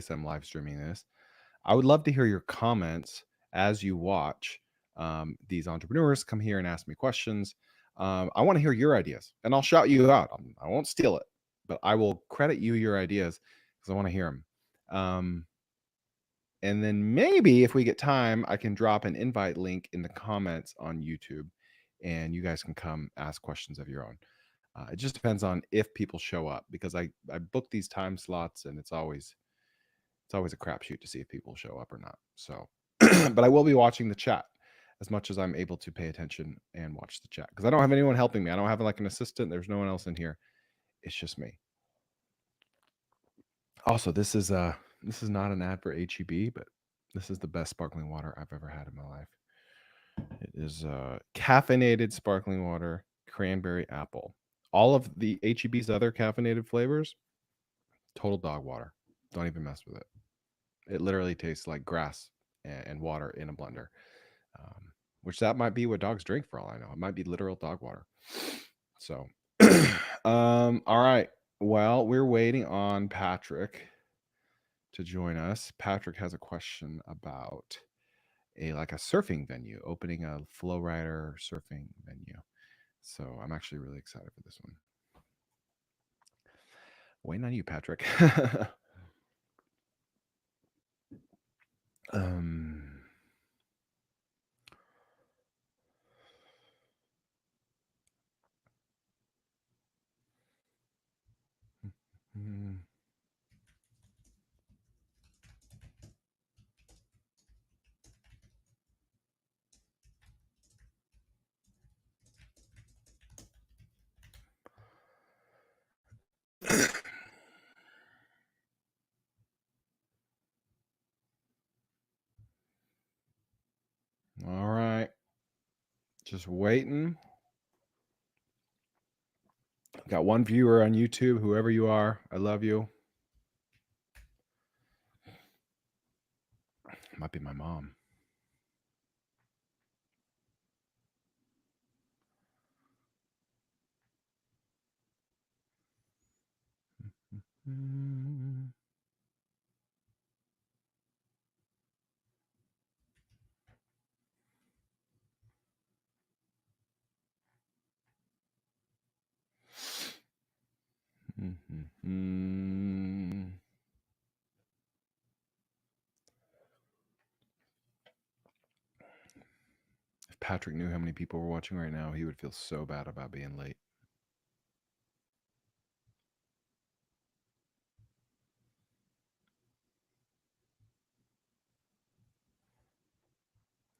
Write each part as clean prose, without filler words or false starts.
place I'm live streaming this. I would love to hear your comments as you watch these entrepreneurs come here and ask me questions. I want to hear your ideas, and I'll shout you out. I won't steal it, but I will credit you your ideas because I want to hear them. And then maybe if we get time, I can drop an invite link in the comments on YouTube, and you guys can come ask questions of your own. It just depends on if people show up, because I book these time slots, and it's always a crapshoot to see if people show up or not. So, but I will be watching the chat as much as I'm able to pay attention and watch the chat, because I don't have anyone helping me. I don't have like an assistant. There's no one else in here. It's just me. Also, this is not an ad for HEB, but this is the best sparkling water I've ever had in my life. It is caffeinated sparkling water, cranberry apple. All of the HEB's other caffeinated flavors, total dog water. Don't even mess with it. It literally tastes like grass and water in a blender, which that might be what dogs drink for all I know. It might be literal dog water. So, all right. Well, we're waiting on Patrick to join us. Patrick has a question about a surfing venue, opening a flow rider surfing venue. So I'm actually really excited for this one. Waiting on you, Patrick. All right. Just waiting. Got one viewer on YouTube. Whoever you are, I love you. Might be my mom. If Patrick knew how many people were watching right now, he would feel so bad about being late.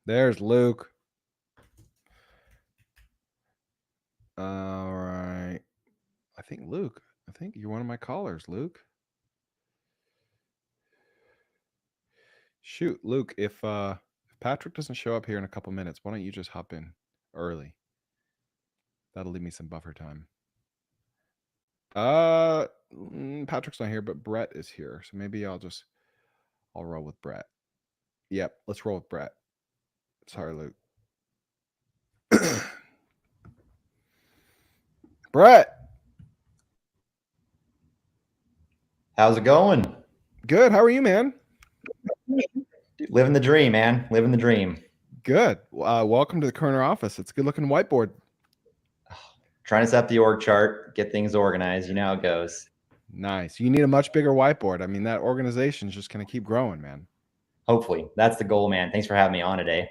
There's Luke. All right. I think you're one of my callers, Luke. Shoot, Luke, if Patrick doesn't show up here in a couple minutes, why don't you just hop in early? That'll leave me some buffer time. Patrick's not here, but Brett is here. So maybe I'll roll with Brett. Yep, let's roll with Brett. Sorry, Luke. Brett. How's it going? Good. How are you, man? Living the dream, man. Living the dream. Good. Welcome to the Koerner Office. It's a good looking whiteboard. Trying to set up the org chart, get things organized. You know how it goes. Nice. You need a much bigger whiteboard. I mean, that organization is just going to keep growing, man. Hopefully. That's the goal, man. Thanks for having me on today.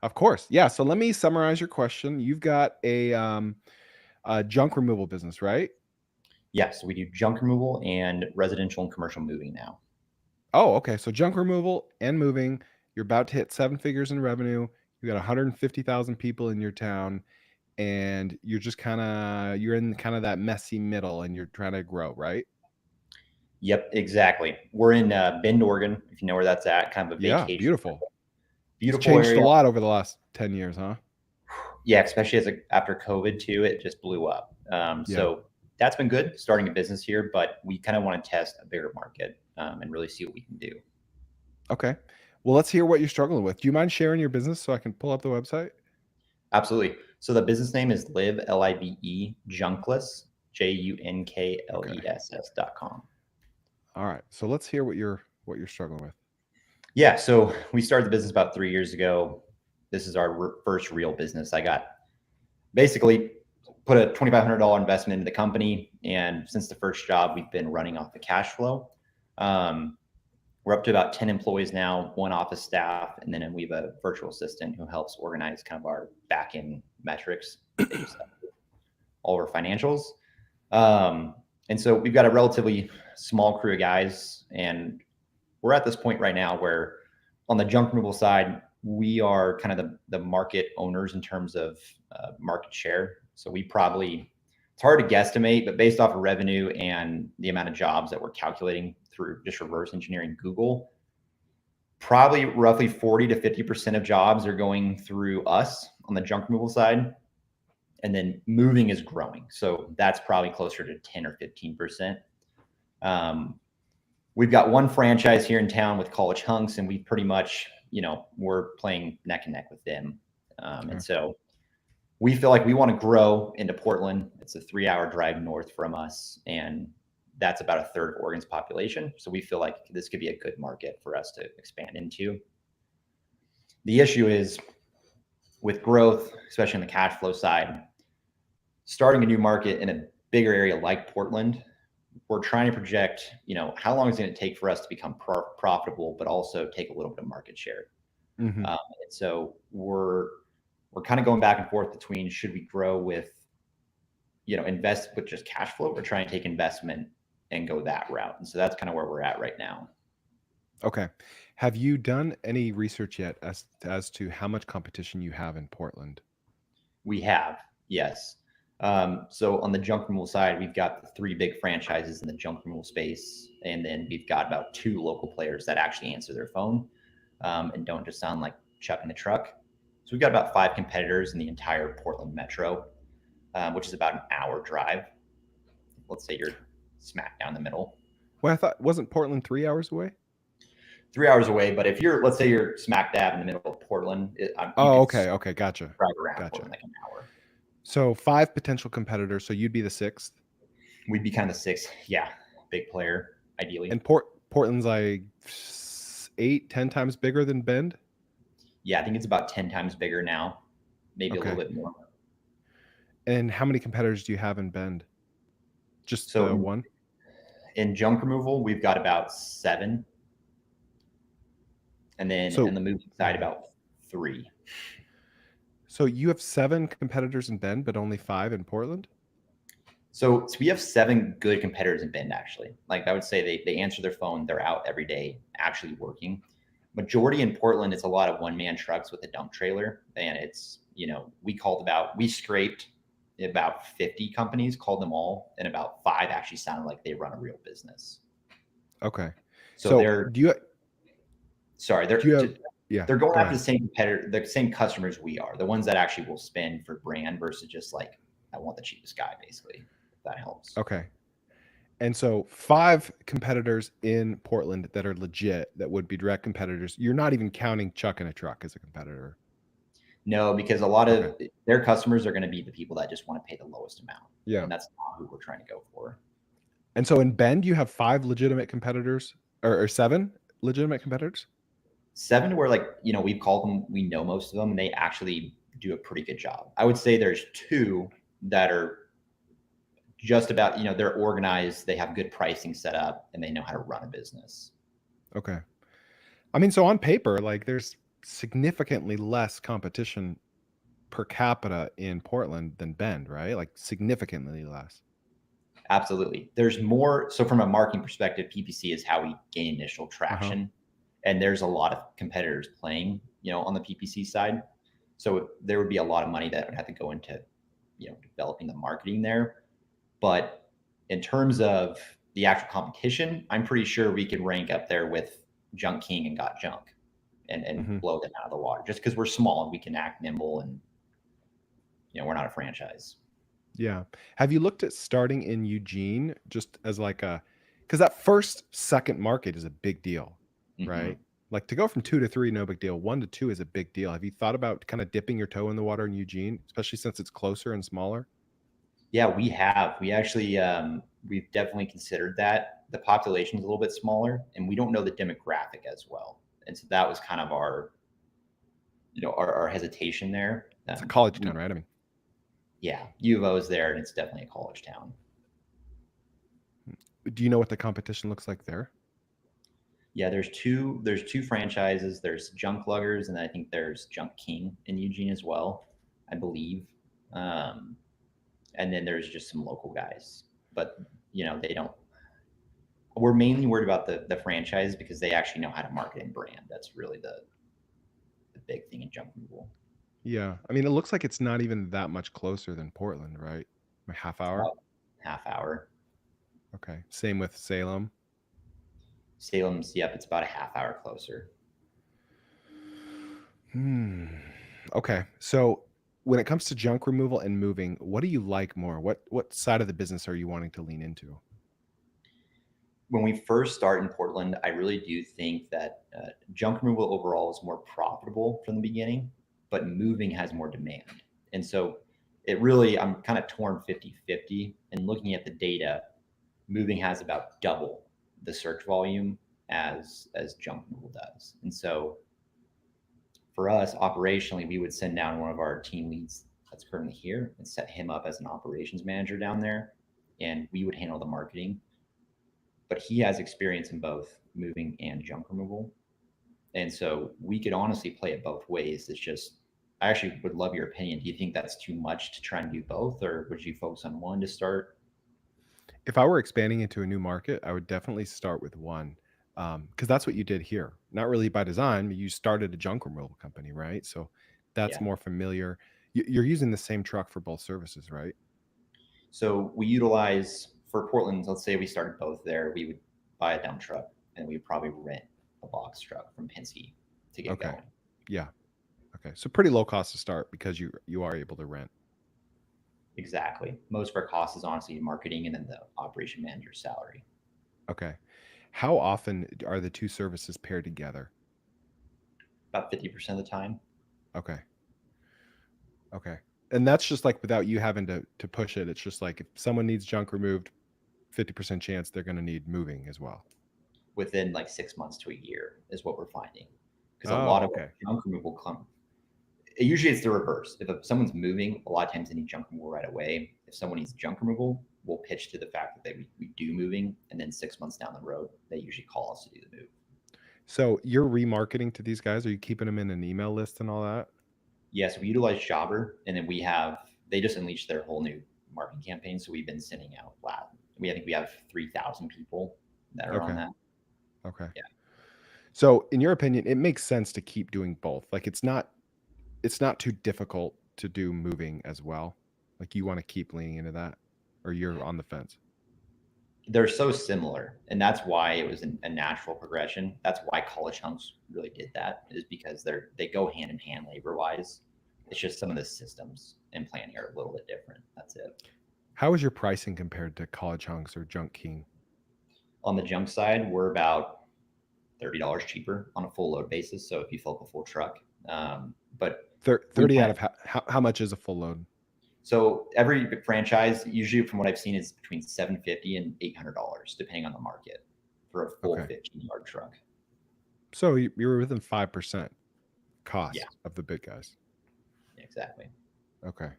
Of course. Yeah. So let me summarize your question. You've got a junk removal business, right? Yes. We do junk removal and residential and commercial moving now. Oh, okay. So junk removal and moving. You're about to hit 7 figures in revenue. You got 150,000 people in your town, and you're just you're in kind of that messy middle, and you're trying to grow, right? Yep, exactly. We're in Bend, Oregon, if you know where that's at. Kind of a vacation. Yeah, beautiful. Beautiful it's changed area. A lot over the last 10 years, huh? Yeah, especially after COVID too, it just blew up. So that's been good, starting a business here, but we kind of want to test a bigger market and really see what we can do. Okay. Well, let's hear what you're struggling with. Do you mind sharing your business so I can pull up the website? Absolutely. So the business name is Live, L-I-V-E, Junkless, JUNKLESS.com. All right. So let's hear what you're struggling with. Yeah. So we started the business about 3 years ago. This is our first real business. I got basically put a $2,500 investment into the company. And since the first job, we've been running off the cash flow. We're up to about 10 employees now, one office staff, and then we have a virtual assistant who helps organize kind of our back end metrics, all our financials. And so we've got a relatively small crew of guys, and we're at this point right now where on the junk removal side, we are kind of the market owners in terms of market share. So we probably, it's hard to guesstimate, but based off of revenue and the amount of jobs that we're calculating through just reverse engineering Google, probably roughly 40 to 50% of jobs are going through us on the junk removal side. And then moving is growing. So that's probably closer to 10 or 15%. We've got one franchise here in town with College Hunks, and we pretty much, we're playing neck and neck with them. And so we feel like we want to grow into Portland. It's a 3-hour drive north from us, and that's about a third of Oregon's population. So we feel like this could be a good market for us to expand into. The issue is with growth, especially on the cash flow side, starting a new market in a bigger area like Portland, we're trying to project, how long is it going to take for us to become profitable, but also take a little bit of market share. Mm-hmm. And so we're kind of going back and forth between should we grow with, invest with just cash flow, or try and take investment and go that route. And so that's kind of where we're at right now. Okay. Have you done any research yet as to how much competition you have in Portland? We have, yes. So on the junk removal side, we've got the 3 big franchises in the junk removal space. And then we've got about 2 local players that actually answer their phone and don't just sound like Chuck in the truck. So we've got about 5 competitors in the entire Portland metro, which is about an hour drive. Let's say you're smack down the middle. Well, I thought, wasn't Portland 3 hours away? 3 hours away, but if you're, let's say you're smack dab in the middle of Portland. Okay, gotcha. Drive around Gotcha. Portland like an hour. So 5 potential competitors. So you'd be the 6th. We'd be kind of the 6th. Yeah, big player, ideally. And Portland's like 8-10 times bigger than Bend? Yeah, I think it's about 10 times bigger now, maybe a little bit more. And how many competitors do you have in Bend? Just one? In junk removal, we've got about 7. And then in the moving side, about 3. So you have 7 competitors in Bend, but only 5 in Portland? So we have 7 good competitors in Bend, actually. Like I would say they answer their phone, they're out every day actually working. Majority in Portland, it's a lot of one-man trucks with a dump trailer. And it's, we scraped about 50 companies, called them all, and about 5 actually sounded like they run a real business. Okay. So they're going after the same competitor, the same customers we are, the ones that actually will spend for brand versus just like, I want the cheapest guy, basically, if that helps. Okay. And so 5 competitors in Portland that are legit, that would be direct competitors. You're not even counting Chuck in a truck as a competitor. No, because a lot of their customers are going to be the people that just want to pay the lowest amount. Yeah. And that's not who we're trying to go for. And so in Bend, you have 5 legitimate competitors or 7 legitimate competitors? 7 where we've called them, we know most of them, and they actually do a pretty good job. I would say there's 2 that are just about, they're organized, they have good pricing set up, and they know how to run a business. Okay. I mean, so on paper, like there's significantly less competition per capita in Portland than Bend, right? Like significantly less. Absolutely. There's more. So from a marketing perspective, PPC is how we gain initial traction. And there's a lot of competitors playing, on the PPC side. So there would be a lot of money that would have to go into, developing the marketing there. But in terms of the actual competition, I'm pretty sure we could rank up there with Junk King and Got Junk and blow them out of the water, just because we're small and we can act nimble and, we're not a franchise. Yeah. Have you looked at starting in Eugene just as like because that second market is a big deal, right? Like to go from 2 to 3, no big deal. 1 to 2 is a big deal. Have you thought about kind of dipping your toe in the water in Eugene, especially since it's closer and smaller? Yeah, we have. We actually, we've definitely considered that. the population is a little bit smaller, and we don't know the demographic as well. And so that was kind of our, our hesitation there. It's a college town, right? I mean, yeah, U of O is there, and it's definitely a college town. do you know what the competition looks like there? Yeah, there's two franchises. There's Junk Luggers, and I think there's Junk King in Eugene as well, I believe. And then there's just some local guys, but they don't. We're mainly worried about the franchise because they actually know how to market and brand. That's really the big thing in junk removal. Yeah, I mean, it looks like it's not even that much closer than Portland, right? A half hour. Half hour. Okay. Same with Salem. Salem's, yep, it's about a half hour closer. Okay. So when it comes to junk removal and moving, what do you like more? What side of the business are you wanting to lean into? When we first start in Portland, I really do think that junk removal overall is more profitable from the beginning, but moving has more demand. And so I'm kind of torn 50-50, and looking at the data, moving has about double the search volume as junk removal does. And so for us operationally, we would send down one of our team leads that's currently here and set him up as an operations manager down there, and we would handle the marketing. But he has experience in both moving and junk removal. And so we could honestly play it both ways. It's just, I actually would love your opinion. Do you think that's too much to try and do both, or would you focus on one to start? If I were expanding into a new market, I would definitely start with one, because that's what you did here. Not really by design, but you started a junk removal company, right? So that's more familiar. You're using the same truck for both services, right? So we utilize, for Portland, let's say we started both there, we would buy a dump truck and we'd probably rent a box truck from Penske to get going. Yeah. Okay. So pretty low cost to start because you are able to rent. Exactly. Most of our cost is honestly marketing and then the operation manager's salary. Okay. How often are the two services paired together? About 50% of the time. Okay. Okay. And that's just like without you having to push it. It's just like if someone needs junk removed, 50% chance they're going to need moving as well. Within like 6 months to a year is what we're finding. Because a lot of junk removal usually it's the reverse. If someone's moving, a lot of times they need junk removal right away. If someone needs junk removal, we'll pitch to the fact that we do moving, and then 6 months down the road, they usually call us to do the move. So you're remarketing to these guys? Are you keeping them in an email list and all that? Yes, we utilize Jobber, and then they just unleashed their whole new marketing campaign. So we've been sending out I think we have 3,000 people that are on that. Okay. Yeah. So in your opinion, it makes sense to keep doing both. Like it's not too difficult to do moving as well. Like you want to keep leaning into that, or you're on the fence? They're so similar, and that's why it was a natural progression. That's why college hunks really did that, is because they go hand in hand labor wise. It's just some of the systems and planning are a little bit different. That's it. How is your pricing compared to college hunks or junk king? On the junk side, we're about $30 cheaper on a full load basis. So if you fill up a full truck, but 30 out of how much is a full load? So every franchise, usually from what I've seen, is between $750 and $800, depending on the market, for a full 15-yard truck. So you're within 5% cost of the big guys. Exactly. Okay.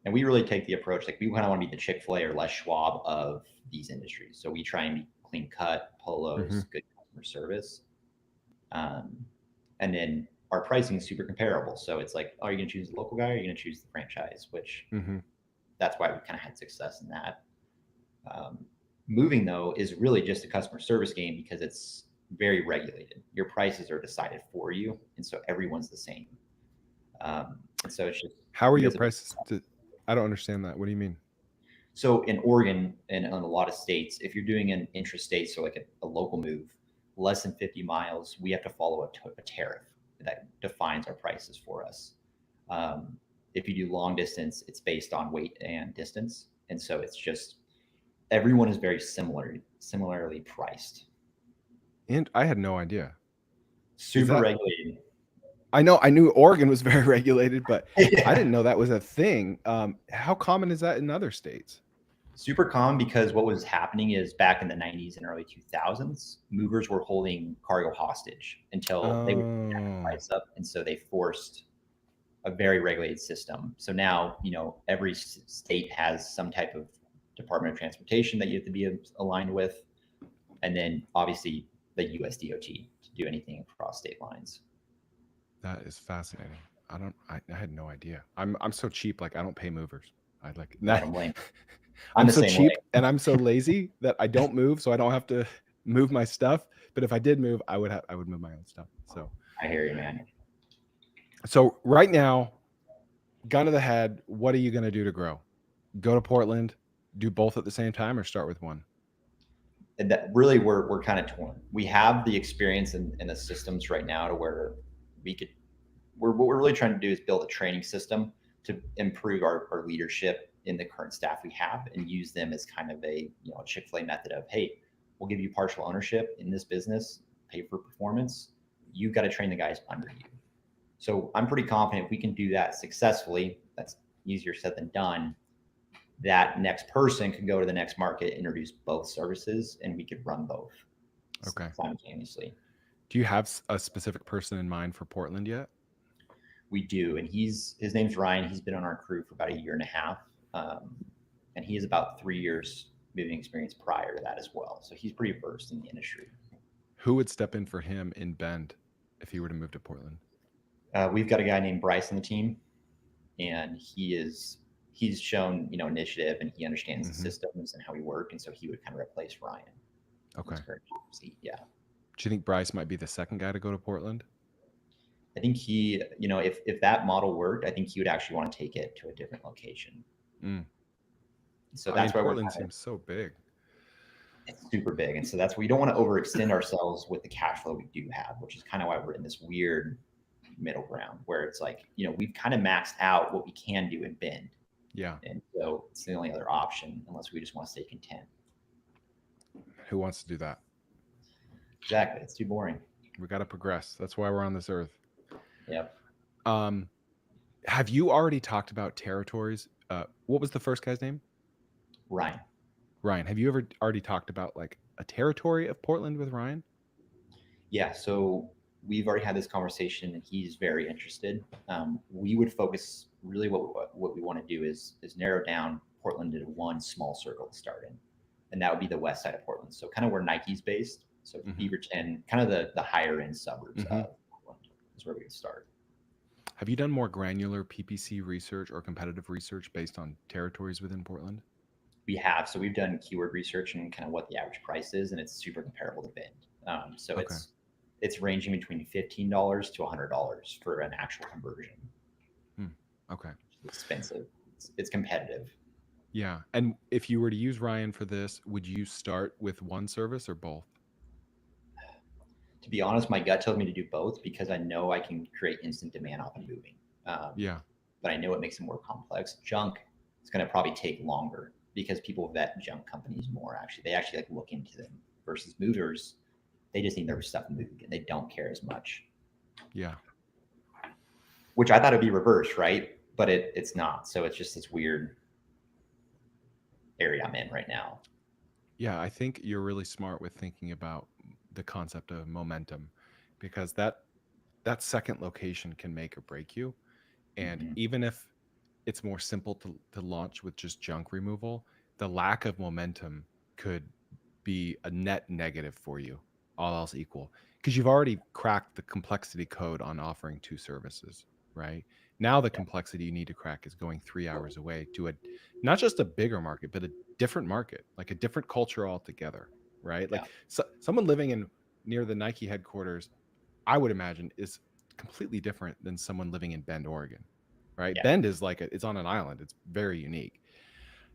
And we really take the approach, like we kind of want to be the Chick-fil-A or Les Schwab of these industries. So we try and be clean cut, polos, good customer service. And then our pricing is super comparable. So it's like, are you going to choose the local guy or are you going to choose the franchise? Which that's why we kind of had success in that. Moving, though, is really just a customer service game because it's very regulated. Your prices are decided for you. And so everyone's the same. And so it's just. How are your prices? I don't understand that. What do you mean? So in Oregon and in a lot of states, if you're doing an intrastate, so like a local move, less than 50 miles, we have to follow a tariff that defines our prices for us. If you do long distance, it's based on weight and distance. And so it's just, everyone is very similarly priced. And I had no idea. Super regulated. I knew Oregon was very regulated, but I didn't know that was a thing. How common is that in other states? Super common because what was happening is back in the 90s and early 2000s, movers were holding cargo hostage until they would jack the Oh, price up. And so they forced a very regulated system. So now, every state has some type of Department of Transportation that you have to be aligned with. And then obviously the US DOT to do anything across state lines. that is fascinating. I had no idea. I'm so cheap, like I don't pay movers. I like I that. don't blame. I'm I'm the so same way. cheap and I'm so lazy that I don't move, so I don't have to move my stuff. But if I did move, I would move my own stuff. I hear you, man. So right now, gun to the head, what are you gonna do to grow? Go to Portland, do both at the same time, or start with one? And that really we're kind of torn. We have the experience and the systems right now to where we could what we're really trying to do is build a training system to improve our leadership in the current staff we have and use them as kind of a Chick-fil-A method of, hey, we'll give you partial ownership in this business, pay for performance. You've got to train the guys under you. So I'm pretty confident if we can do that successfully, that's easier said than done. That next person can go to the next market, introduce both services, and we could run both Okay. simultaneously. Do you have a specific person in mind for Portland yet? We do, and his name's Ryan. He's been on our crew for about a year and a half, and he has about 3 years moving experience prior to that as well. So he's pretty versed in the industry. Who would step in for him in Bend if he were to move to Portland? We've got a guy named Bryce on the team, and he's shown initiative, and he understands the systems and how we work, and so he would kind of replace Ryan. Okay. Yeah. Do you think Bryce might be the second guy to go to Portland? I think he, if that model worked, I think he would actually want to take it to a different location. So that's why Portland seems so big. It's super big. And so that's where we don't want to overextend ourselves with the cash flow we do have, which is kind of why we're in this weird middle ground where it's like, we've kind of maxed out what we can do in Bend. Yeah. And so it's the only other option unless we just want to stay content. Who wants to do that? Exactly. It's too boring. We got to progress. That's why we're on this earth. Yep. Have you already talked about territories? What was the first guy's name? Ryan. Ryan. Have you ever already talked about like a territory of Portland with Ryan? Yeah. So we've already had this conversation and he's very interested. We would focus really what we want to do is narrow down Portland into one small circle to start in. And that would be the west side of Portland. So kind of where Nike's based. So Beaverton, kind of the higher end suburbs of Portland is where we would start. Have you done more granular PPC research or competitive research based on territories within Portland? We have. So we've done keyword research and kind of what the average price is, and it's super comparable to Bend. So it's ranging between $15 to $100 for an actual conversion. Okay. It's expensive. It's competitive. Yeah. And if you were to use Ryan for this, would you start with one service or both? To be honest, my gut tells me to do both because I know I can create instant demand off of moving. But I know it makes it more complex. Junk is going to probably take longer because people vet junk companies more. They actually like look into them versus movers. They just need their stuff moved and they don't care as much. Yeah. Which I thought it'd be reversed, right? But it's not. So it's just this weird area I'm in right now. Yeah, I think you're really smart with thinking about the concept of momentum because that second location can make or break you. And even if it's more simple to launch with just junk removal, the lack of momentum could be a net negative for you, all else equal, because you've already cracked the complexity code on offering two services, right? Now the complexity you need to crack is going 3 hours away to a not just a bigger market, but a different market, like a different culture altogether, right? Like someone living in near the Nike headquarters, I would imagine, is completely different than someone living in Bend, Oregon, right? Yeah. Bend is like it's on an island. It's very unique.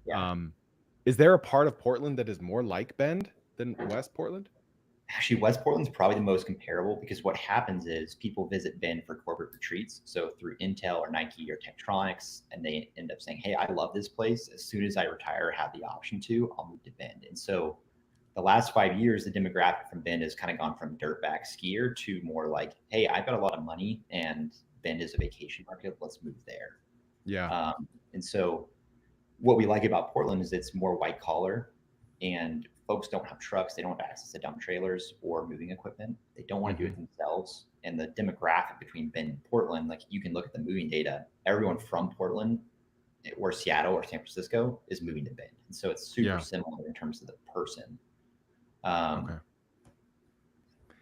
Yeah. Is there a part of Portland that is more like Bend than West Portland? Actually, West Portland's probably the most comparable because what happens is people visit Bend for corporate retreats. So through Intel or Nike or Tektronix, and they end up saying, hey, I love this place. As soon as I retire, have the option to, I'll move to Bend. And so the last 5 years, the demographic from Bend has kind of gone from dirtbag skier to more like, hey, I've got a lot of money and Bend is a vacation market. Let's move there. Yeah. And so what we like about Portland is it's more white collar, and folks don't have trucks. They don't have access to dump trailers or moving equipment. They don't want to do Mm-hmm. it themselves. And the demographic between Bend and Portland, like you can look at the moving data, everyone from Portland or Seattle or San Francisco is moving to Bend. And so it's super Yeah. similar in terms of the person. Okay.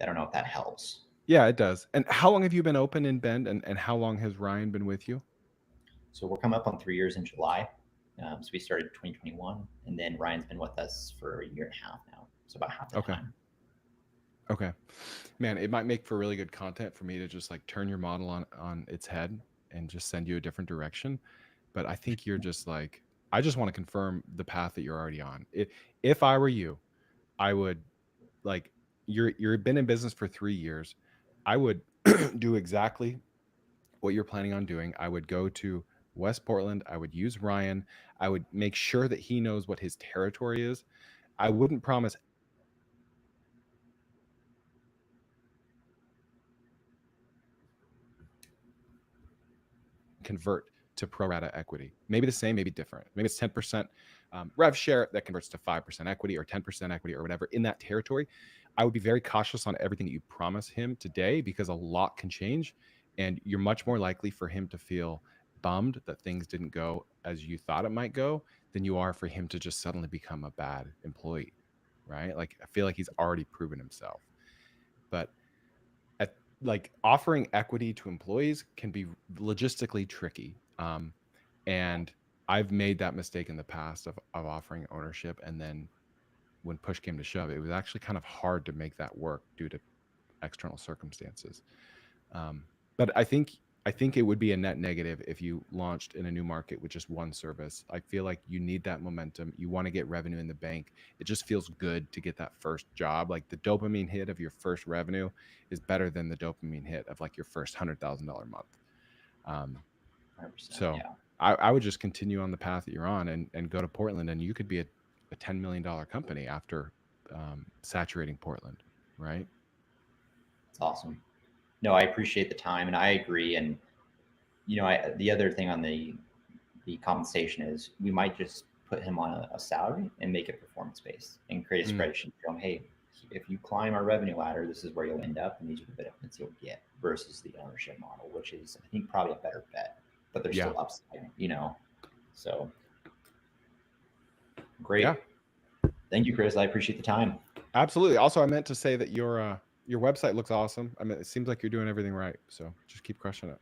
I don't know if that helps. Yeah, it does. And how long have you been open in Bend, and how long has Ryan been with you? So we're coming up on 3 years in July. So we started 2021, and then Ryan's been with us for a year and a half now. So about half the Okay. time. Okay. Man, it might make for really good content for me to just like turn your model on its head and just send you a different direction. But I think you're just like, I just want to confirm the path that you're already on. If I were you, I would like, you've been in business for 3 years. I would do exactly what you're planning on doing. I would go to West Portland. I would use Ryan. I would make sure that he knows what his territory is. I wouldn't promise convert to pro rata equity. Maybe the same, maybe different. Maybe it's 10% rev share that converts to 5% equity or 10% equity or whatever in that territory. I would be very cautious on everything that you promise him today because a lot can change, and you're much more likely for him to feel bummed that things didn't go as you thought it might go than you are for him to just suddenly become a bad employee, right? Like I feel like he's already proven himself. But at like offering equity to employees can be logistically tricky. And I've made that mistake in the past of offering ownership. And then when push came to shove, it was actually kind of hard to make that work due to external circumstances. But I think it would be a net negative if you launched in a new market with just one service. I feel like you need that momentum. You want to get revenue in the bank. It just feels good to get that first job. Like the dopamine hit of your first revenue is better than the dopamine hit of like your first $100,000 month. 100%. So Yeah. I would just continue on the path that you're on and go to Portland, and you could be a $10 million company after saturating Portland, right? It's awesome. No, I appreciate the time, and I agree. And the other thing on the compensation is we might just put him on a salary and make it performance based and create a Mm, spreadsheet. Show him, hey, if you climb our revenue ladder, this is where you'll end up, and these are the benefits you'll get. Versus the ownership model, which is I think probably a better bet, but there's yeah. still upside. So great. Yeah. Thank you, Chris. I appreciate the time. Absolutely. Also, I meant to say that your website looks awesome. I mean, it seems like you're doing everything right. So just keep crushing it.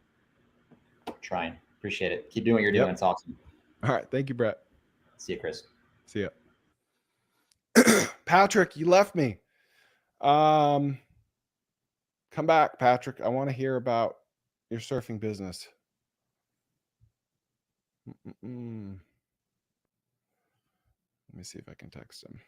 Trying. Appreciate it. Keep doing what you're Yep. doing. It's awesome. All right. Thank you, Brett. See you, Chris. See ya. Patrick, you left me. Come back, Patrick. I want to hear about your surfing business. Mm-mm. Let me see if I can text him.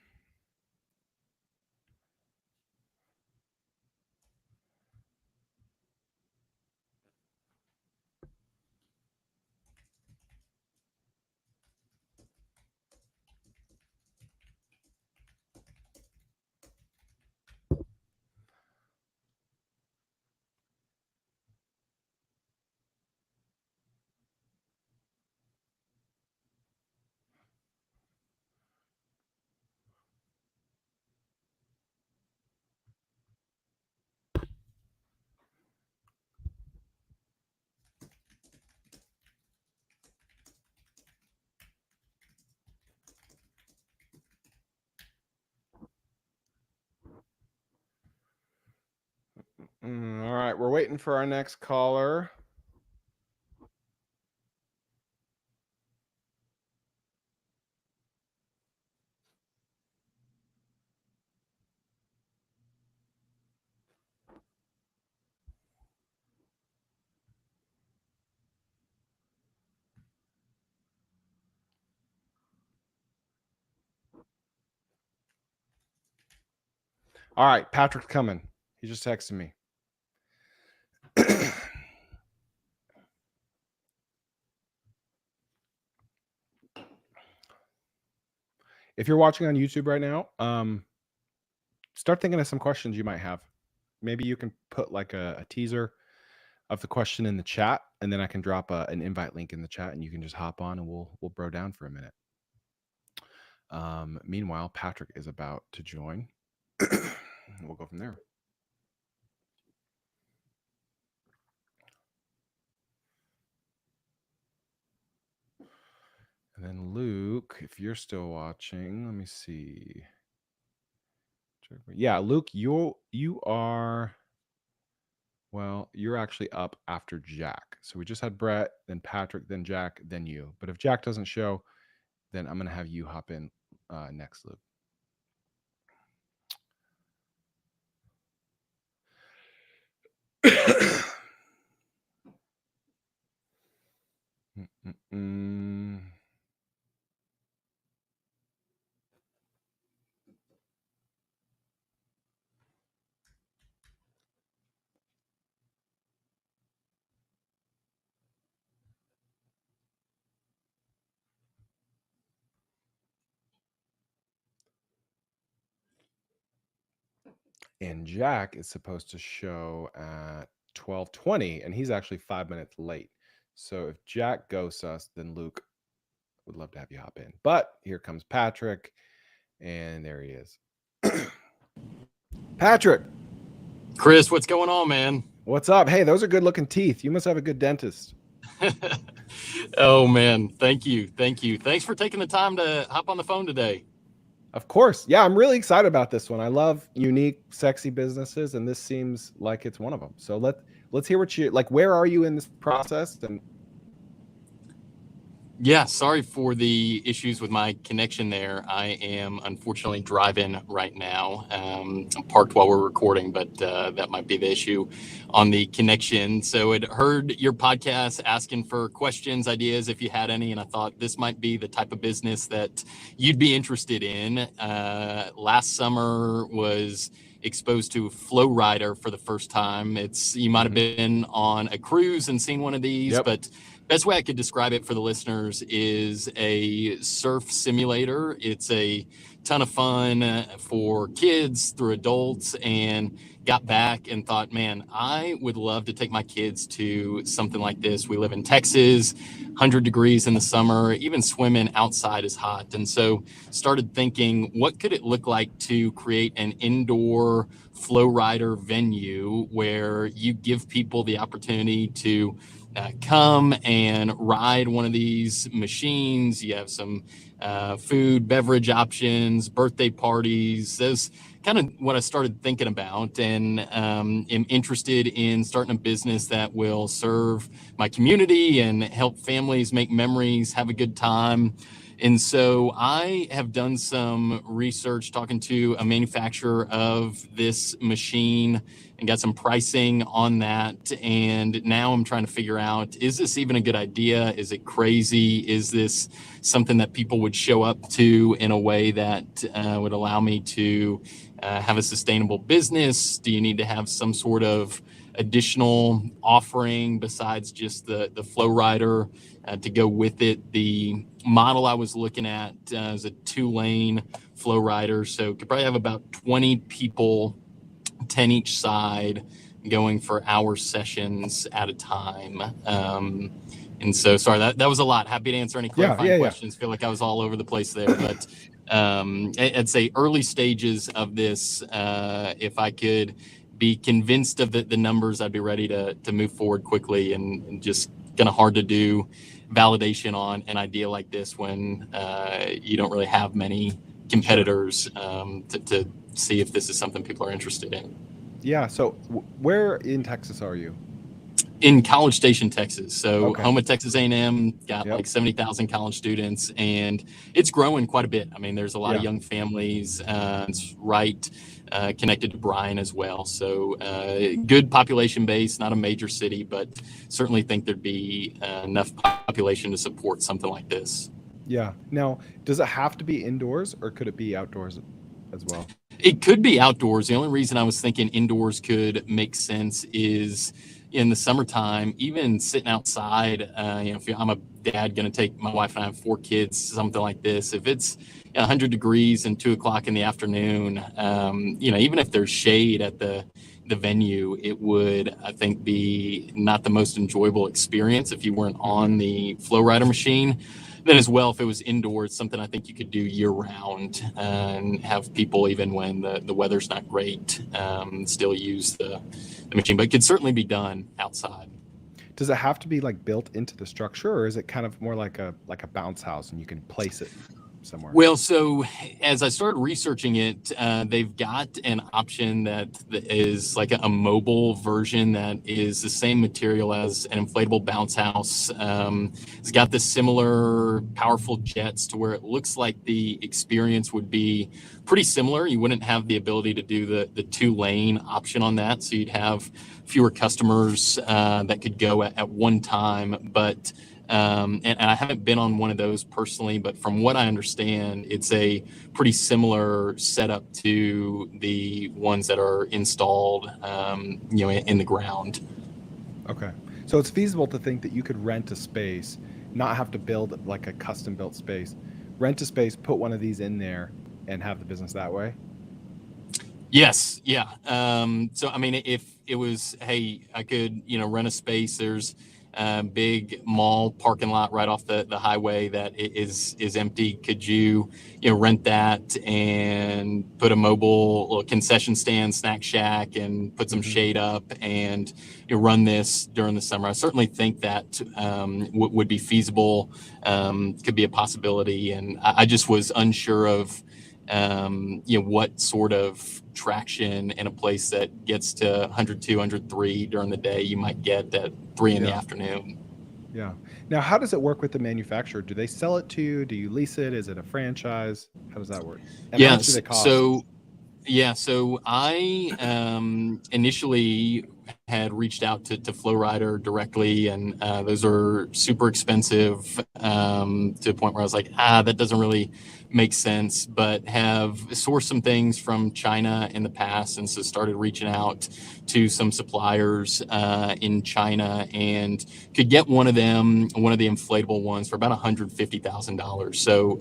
All right, we're waiting for our next caller. All right, Patrick's coming. He just texted me. If you're watching on YouTube right now, start thinking of some questions you might have. Maybe you can put like a teaser of the question in the chat, and then I can drop an invite link in the chat, and you can just hop on, and we'll bro down for a minute. Meanwhile, Patrick is about to join. We'll go from there. And then Luke, if you're still watching, let me see. Yeah, Luke, you are, well, you're actually up after Jack. So we just had Brett, then Patrick, then Jack, then you. But if Jack doesn't show, then I'm going to have you hop in next, Luke. And Jack is supposed to show at 12:20, and he's actually 5 minutes late. So if Jack ghosts us, then Luke would love to have you hop in. But here comes Patrick, and there he is. Patrick. Chris, what's going on, man? What's up? Hey, those are good looking teeth. You must have a good dentist. Oh, man. Thank you. Thank you. Thanks for taking the time to hop on the phone today. Of course. Yeah, I'm really excited about this one. I love unique, sexy businesses, and this seems like it's one of them. So let's hear what you like. Where are you in this process? And yeah, sorry for the issues with my connection there. I am unfortunately driving right now. I'm parked while we're recording, but that might be the issue on the connection. So I'd heard your podcast asking for questions, ideas, if you had any, and I thought this might be the type of business that you'd be interested in. Last summer was exposed to Flow Rider for the first time. You might have been on a cruise and seen one of these, but best way I could describe it for the listeners is a surf simulator. It's a ton of fun for kids through adults, and got back and thought, man, I would love to take my kids to something like this. We live in Texas, 100 degrees in the summer, even swimming outside is hot. And so started thinking, what could it look like to create an indoor Flow Rider venue where you give people the opportunity to come and ride one of these machines. You have some food, beverage options, birthday parties. Those kind of what I started thinking about, and am interested in starting a business that will serve my community and help families make memories, have a good time. And so I have done some research talking to a manufacturer of this machine and got some pricing on that. And now I'm trying to figure out, is this even a good idea? Is it crazy? Is this something that people would show up to in a way that would allow me to have a sustainable business? Do you need to have some sort of additional offering besides just the Flow Rider to go with it? The model I was looking at is a 2-lane Flow Rider, so could probably have about 20 people, 10 each side, going for hour sessions at a time. And so, sorry, that was a lot. Happy to answer any clarifying questions. Feel like I was all over the place there, but I'd say early stages of this, if I could be convinced of the numbers, I'd be ready to move forward quickly, and just kind of hard to do validation on an idea like this when you don't really have many competitors to see if this is something people are interested in. Yeah. So where in Texas are you? In College Station, Texas. So home of Texas A&M, got like 70,000 college students, and it's growing quite a bit. I mean, there's a lot of young families. It's right connected to Bryan as well. So good population base, not a major city, but certainly think there'd be enough population to support something like this. Yeah. Now, does it have to be indoors, or could it be outdoors as well? It could be outdoors. The only reason I was thinking indoors could make sense is in the summertime, even sitting outside. If I'm a dad going to take my wife and I have 4 kids, something like this, if it's 100 degrees and 2 o'clock in the afternoon, even if there's shade at the the venue, it would, I think, be not the most enjoyable experience if you weren't on the flow rider machine. Then as well, if it was indoors, something I think you could do year round and have people, even when the weather's not great, still use the machine. But it could certainly be done outside. Does it have to be like built into the structure, or is it kind of more like a bounce house and you can place it somewhere? Well, so as I started researching it, they've got an option that is like a mobile version that is the same material as an inflatable bounce house. It's got the similar powerful jets to where it looks like the experience would be pretty similar. You wouldn't have the ability to do the 2-lane option on that, so you'd have fewer customers that could go at one time, but and I haven't been on one of those personally, but from what I understand, it's a pretty similar setup to the ones that are installed, in the ground. Okay. So it's feasible to think that you could rent a space, not have to build like a custom built space, rent a space, put one of these in there and have the business that way? Yes. Yeah. So, I mean, if it was, hey, I could, rent a space, there's a big mall parking lot right off the highway that is empty. Could you, rent that and put a mobile little concession stand, snack shack, and put some shade up and run this during the summer? I certainly think that would be feasible, could be a possibility. And I just was unsure of, what sort of traction in a place that gets to 102, 103 during the day you might get at 3 in the afternoon. Yeah. Now, how does it work with the manufacturer? Do they sell it to you? Do you lease it? Is it a franchise? How does that work? And how much do they cost? So I initially had reached out to Flowrider directly, and those are super expensive to the point where I was like, that doesn't really make sense, but have sourced some things from China in the past, and so started reaching out to some suppliers in China and could get one of the inflatable ones for about $150,000. So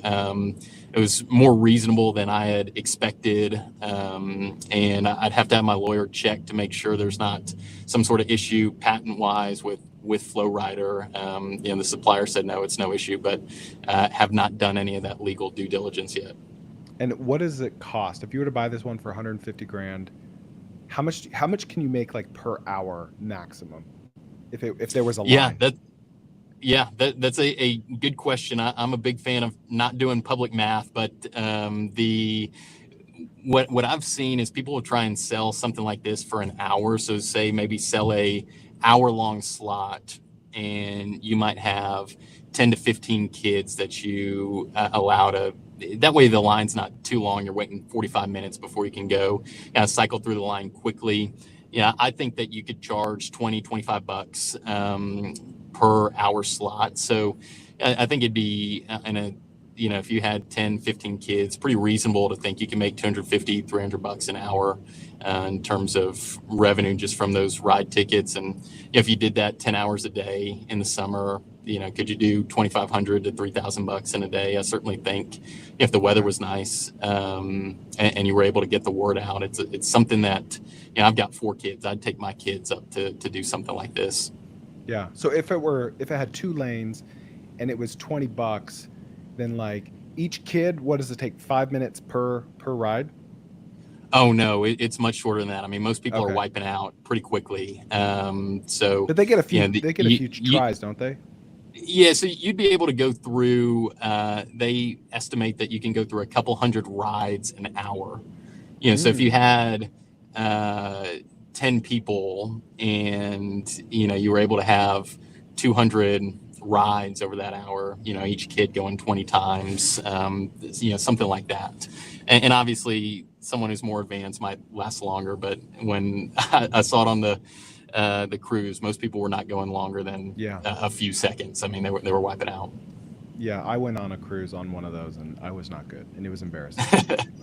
it was more reasonable than I had expected, and I'd have to have my lawyer check to make sure there's not some sort of issue patent-wise with Flowrider. The supplier said no, it's no issue, but have not done any of that legal due diligence yet. And what does it cost if you were to buy this one for 150 grand? How much can you make like per hour maximum if there was a line? That's a good question. I'm a big fan of not doing public math, but what I've seen is people will try and sell something like this for an hour. So say maybe sell a hour-long slot, and you might have 10 to 15 kids that you allow to. That way the line's not too long. You're waiting 45 minutes before you can go cycle through the line quickly. Yeah, I think that you could charge $20-25 per hour slot. So I think it'd be if you had 10, 15 kids, pretty reasonable to think you can make $250, $300 an hour in terms of revenue just from those ride tickets. And if you did that 10 hours a day in the summer, could you do $2,500 to $3,000 in a day? I certainly think if the weather was nice and you were able to get the word out, it's something that, I've got 4 kids. I'd take my kids up to do something like this. Yeah. So if it had 2 lanes and it was $20, then like each kid, what does it take? 5 minutes per ride? Oh no, it's much shorter than that. I mean, most people are wiping out pretty quickly. But they get a few. They get a few tries, don't they? Yeah. So you'd be able to go through. They estimate that you can go through a couple hundred rides an hour. So if you had 10 people and you were able to have 200 rides over that hour, each kid going 20 times, something like that. And obviously someone who's more advanced might last longer, but when I saw it on the cruise, most people were not going longer than a few seconds. I mean, they were wiping out. Yeah, I went on a cruise on one of those and I was not good, and it was embarrassing.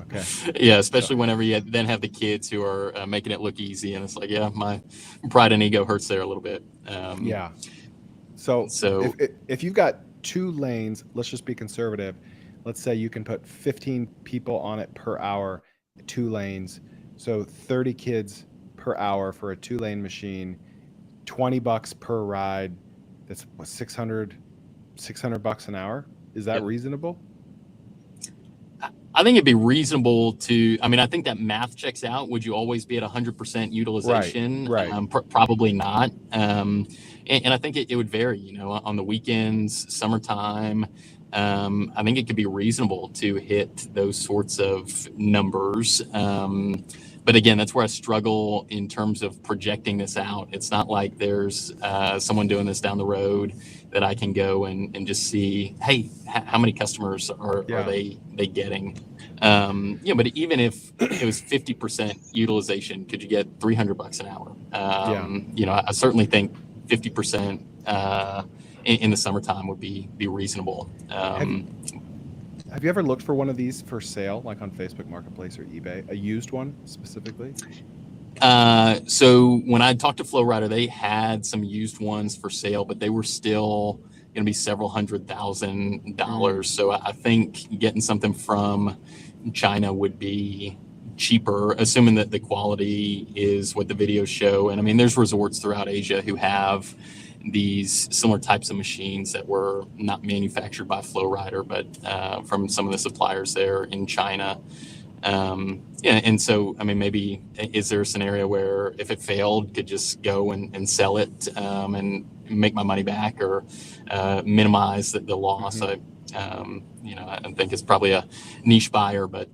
Okay. Yeah, especially whenever you then have the kids who are making it look easy, and it's like, my pride and ego hurts there a little bit. So if you've got 2 lanes, let's just be conservative. Let's say you can put 15 people on it per hour, 2 lanes, so 30 kids per per hour for a 2-lane machine, $20 per ride. That's what, 600 bucks an hour. Is that Yep. reasonable? I think it'd be reasonable to, I mean, I think that math checks out. Would you always be at 100% utilization? Right. Probably not. And I think it would vary, you know, on the weekends, summertime. I think it could be reasonable to hit those sorts of numbers. But again, that's where I struggle in terms of projecting this out. It's not like there's someone doing this down the road that I can go and just see, hey, how many customers are they getting? But even if it was 50% utilization, could you get $300 an hour? I certainly think 50% in the summertime would be reasonable. Have you ever looked for one of these for sale, like on Facebook Marketplace or eBay, a used one specifically? So when I talked to FlowRider, they had some used ones for sale, but they were still going to be several $100,000. So I think getting something from China would be cheaper, assuming that the quality is what the videos show. And I mean, there's resorts throughout Asia who have these similar types of machines that were not manufactured by FlowRider, but from some of the suppliers there in China. And so, I mean, maybe is there a scenario where if it failed, could just go and sell it and make my money back, or minimize the loss? I think it's probably a niche buyer, but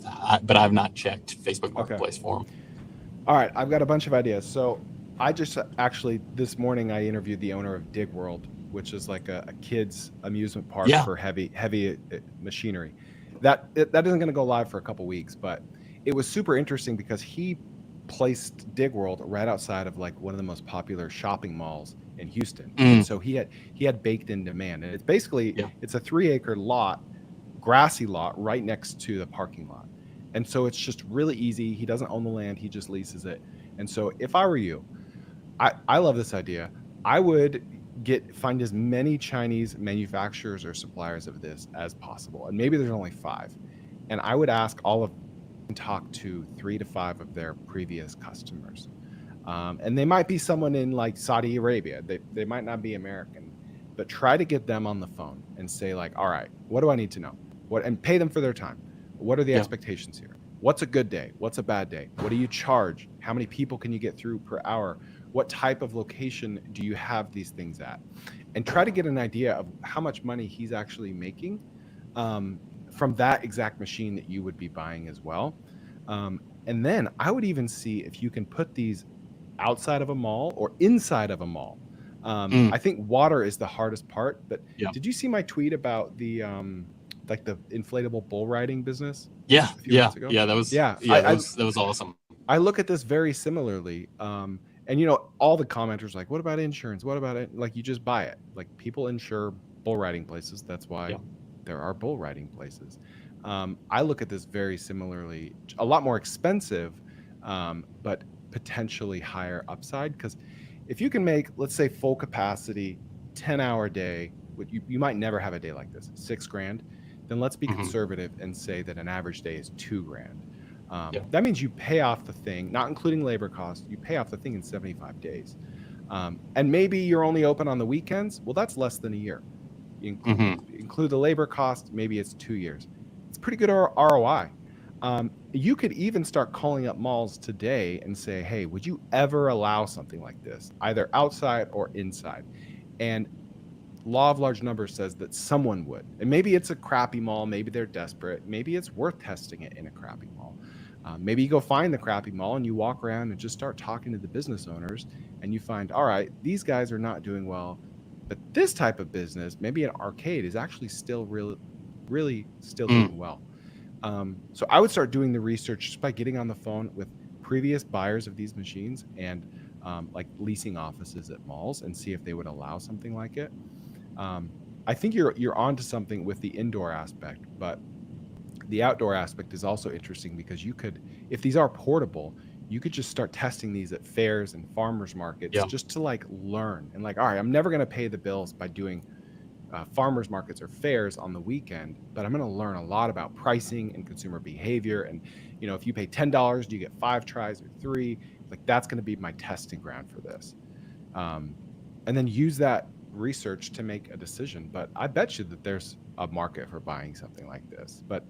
I've not checked Facebook Marketplace for them. All right, I've got a bunch of ideas. So I just actually this morning I interviewed the owner of Dig World, which is like a kids amusement park for heavy machinery. That isn't going to go live for a couple weeks, but it was super interesting because he placed Dig World right outside of like one of the most popular shopping malls in Houston. And so he had baked in demand, and it's basically it's a 3-acre lot, grassy lot right next to the parking lot. And so it's just really easy. He doesn't own the land, he just leases it. And so if I were you, I love this idea. I would find as many Chinese manufacturers or suppliers of this as possible. And maybe there's only 5. And I would ask all of them to talk to 3 to 5 of their previous customers. And they might be someone in like Saudi Arabia. They might not be American, but try to get them on the phone and say like, all right, what do I need to know? And pay them for their time. What are the expectations here? What's a good day? What's a bad day? What do you charge? How many people can you get through per hour? What type of location do you have these things at? And try to get an idea of how much money he's actually making from that exact machine that you would be buying as well. And then I would even see if you can put these outside of a mall or inside of a mall. I think water is the hardest part, but did you see my tweet about the like the inflatable bull riding business? Yeah. That was awesome. I look at this very similarly. And you know, all the commenters like, what about insurance? What about it? Like, you just buy it. Like, people insure bull riding places. That's why there are bull riding places. I look at this very similarly. A lot more expensive, but potentially higher upside. Because if you can make, let's say, full capacity, 10-hour day, you might never have a day like this, $6,000. Then let's be conservative and say that an average day is $2,000. That means you pay off the thing, not including labor costs, you pay off the thing in 75 days. And maybe you're only open on the weekends. Well, that's less than a year. You include the labor cost, maybe it's 2 years. It's pretty good ROI. You could even start calling up malls today and say, hey, would you ever allow something like this, either outside or inside? And law of large numbers says that someone would. And maybe it's a crappy mall, maybe they're desperate, maybe it's worth testing it in a crappy mall. Maybe you go find the crappy mall and you walk around and just start talking to the business owners, and you find, all right, these guys are not doing well, but this type of business, maybe an arcade, is actually still really still doing well. So I would start doing the research just by getting on the phone with previous buyers of these machines and like leasing offices at malls and see if they would allow something like it. I think you're onto something with the indoor aspect, but the outdoor aspect is also interesting because you could, if these are portable, you could just start testing these at fairs and farmers markets just to like learn and like, all right, I'm never going to pay the bills by doing farmers markets or fairs on the weekend, but I'm going to learn a lot about pricing and consumer behavior. And, if you pay $10, do you get 5 tries or 3? Like, that's going to be my testing ground for this. And then use that research to make a decision. But I bet you that there's a market for buying something like this. But,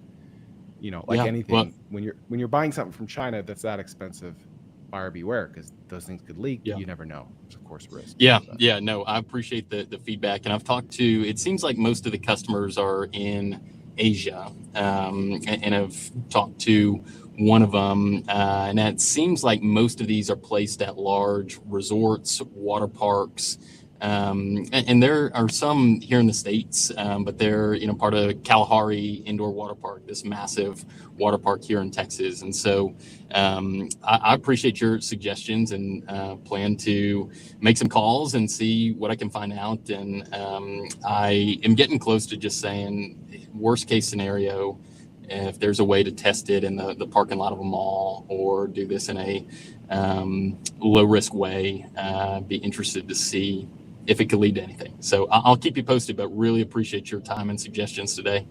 like Yeah. Well, anything, when you're buying something from China that's that expensive, buyer beware, because those things could leak. yeah. You never know. There's of course risks. Yeah, But yeah, no, I appreciate the feedback. And I've talked to, it seems like most of the customers are in Asia. And I've talked to one of them, and it seems like most of these are placed at large resorts, water parks. And there are some here in the States, but they're, part of Kalahari Indoor Water Park, this massive water park here in Texas. And so I appreciate your suggestions and plan to make some calls and see what I can find out. And I am getting close to just saying, worst case scenario, if there's a way to test it in the parking lot of a mall or do this in a low risk way, be interested to see if it could lead to anything. So I'll keep you posted, but really appreciate your time and suggestions today.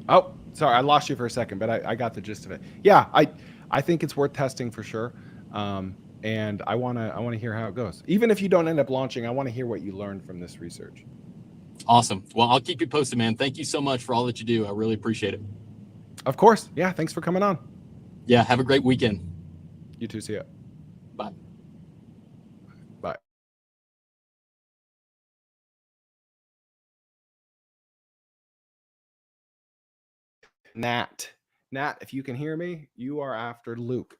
Oh, sorry, I lost you for a second, but I got the gist of it. Yeah, I think it's worth testing for sure. And I wanna hear how it goes. Even if you don't end up launching, I want to hear what you learned from this research. Awesome. Well, I'll keep you posted, man. Thank you so much for all that you do. I really appreciate it. Of course. Yeah, thanks for coming on. Yeah, have a great weekend. You too. See ya. Bye. Bye. Nat, if you can hear me, you are after Luke.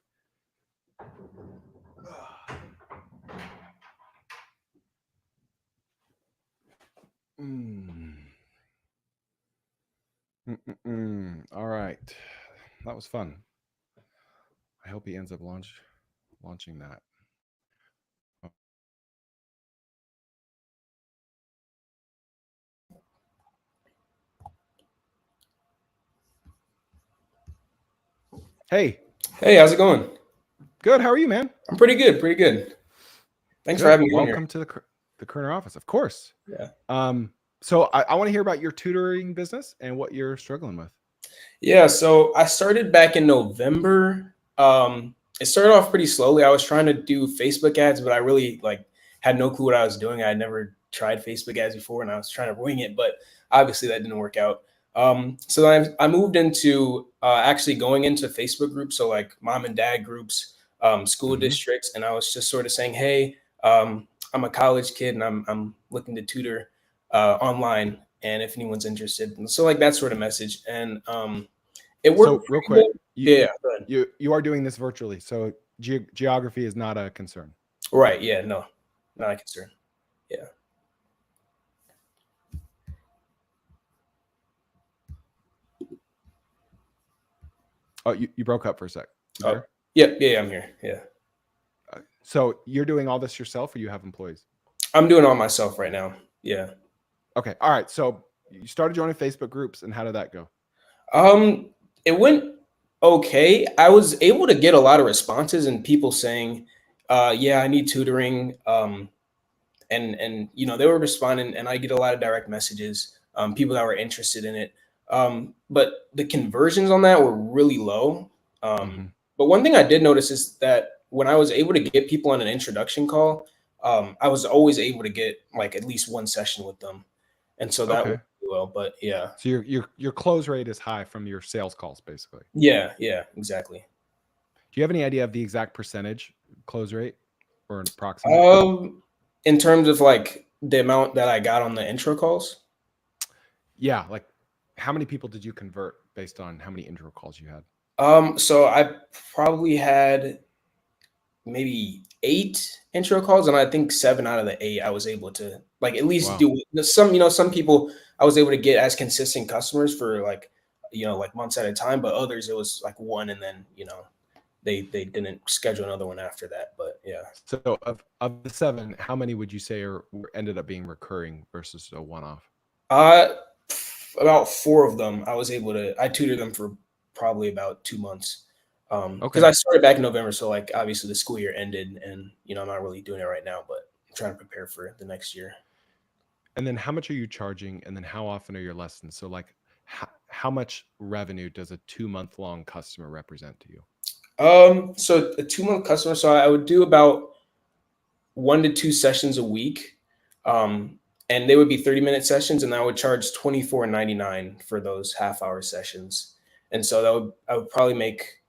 All right, that was fun. I hope he ends up launching that. Hey, how's it going? Good. How are you, man? I'm pretty good, Thanks for having me on here. Welcome to the Koerner Office. Of course. Yeah. So I want to hear about your tutoring business and what you're struggling with. Yeah, so I started back in November. It started off pretty slowly. I was trying to do Facebook ads, but I really had no clue what I was doing. I had never tried Facebook ads before, and I was trying to wing it, but obviously that didn't work out. So I moved into actually going into Facebook groups, so like mom and dad groups, school districts, and I was just sort of saying, hey, I'm a college kid and I'm looking to tutor online, and if anyone's interested, and so that sort of message, and it worked. So real quick, you are doing this virtually, so geography is not a concern, right? Yeah, no, not a concern. Yeah. Oh, you broke up for a sec. Oh, yeah, I'm here. Yeah. So you're doing all this yourself, or you have employees? I'm doing it all myself right now. Yeah. Okay. All right. So you started joining Facebook groups, and how did that go? It went okay. I was able to get a lot of responses and people saying, yeah, I need tutoring. And they were responding, and I get a lot of direct messages, people that were interested in it. But the conversions on that were really low. But one thing I did notice is that when I was able to get people on an introduction call, I was always able to get at least one session with them. And so that worked really well, but yeah. So your close rate is high from your sales calls, basically. Yeah, exactly. Do you have any idea of the exact percentage close rate or an approximate? In terms of the amount that I got on the intro calls? Yeah, how many people did you convert based on how many intro calls you had? So I probably had maybe 8 intro calls, and I think 7 out of the 8 I was able to at least do some people I was able to get as consistent customers for months at a time, but others it was one, and then they didn't schedule another one after that. But yeah. So of the 7, how many would you say ended up being recurring versus a one-off? About 4 of them I tutored them for probably about 2 months. Because Okay. I started back in November, so obviously the school year ended, and I'm not really doing it right now, but I'm trying to prepare for the next year. And then how much are you charging? And then how often are your lessons? So like how much revenue does a 2-month long customer represent to you? So a 2-month customer, so I would do about 1 to 2 sessions a week. And they would be 30-minute sessions, and I would charge $24.99 for those half-hour sessions. And so I would probably make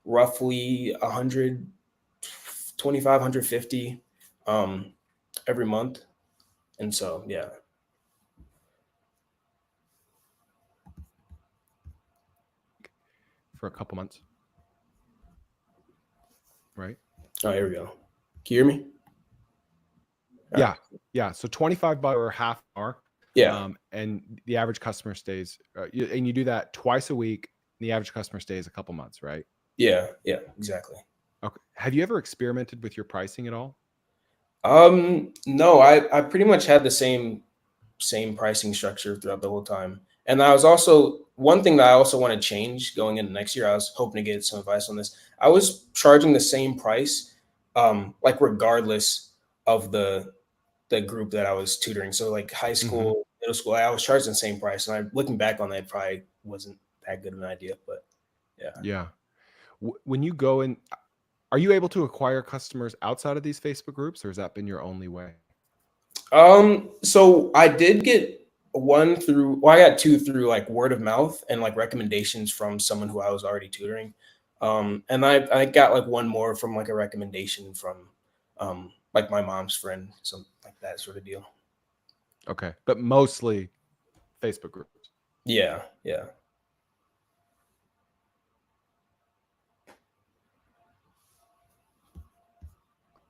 roughly 125, 150 every month. And so, yeah. For a couple months. Right? Oh, here we go. Can you hear me? Yeah. Yeah. So $25 or half hour. Yeah. And the average customer stays, and you do that twice a week. The average customer stays a couple months, right? Yeah. Yeah, exactly. Okay. Have you ever experimented with your pricing at all? No, I pretty much had the same pricing structure throughout the whole time. And I was also, one thing that I also want to change going into next year, I was hoping to get some advice on this. I was charging the same price, like regardless of the group that I was tutoring. So like high school, middle school, I was charging the same price. And looking back on that, it probably wasn't that good of an idea, but yeah. Yeah. When you go in, are you able to acquire customers outside of these Facebook groups, or has that been your only way? So I did get one through, well, I got two through like word of mouth and like recommendations from someone who I was already tutoring. And I got like one more from like a recommendation from like my mom's friend, something like that sort of deal. Okay. But mostly Facebook groups. Yeah. Yeah.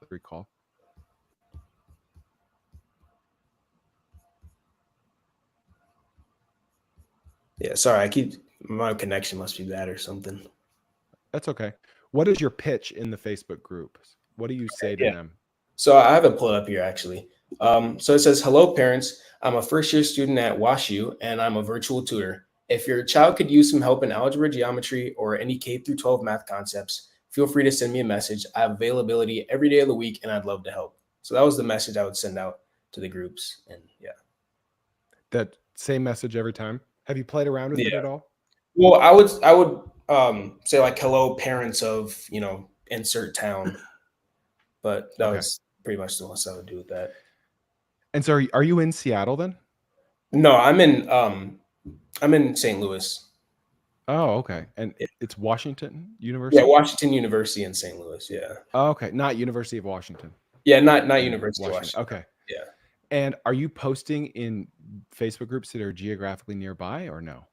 Recall. Yeah. Sorry. My connection must be bad or something. That's okay. What is your pitch in the Facebook groups? What do you say to them? So I have it pulled up here actually. So it says, "Hello, parents. I'm a first-year student at WashU, and I'm a virtual tutor. If your child could use some help in algebra, geometry, or any K through 12 math concepts, feel free to send me a message. I have availability every day of the week, and I'd love to help." So that was the message I would send out to the groups, and yeah. That same message every time. Have you played around with it at all? Well, I would say like, "Hello, parents of insert town," but that was pretty much the most I would do with that. And so are you in Seattle then? No, I'm in St. Louis. Oh, okay. And it's Washington University? Yeah, Washington University in St. Louis. Yeah. Oh, okay. Not University of Washington. Yeah, not University of Washington. Okay. Yeah. And are you posting in Facebook groups that are geographically nearby or no?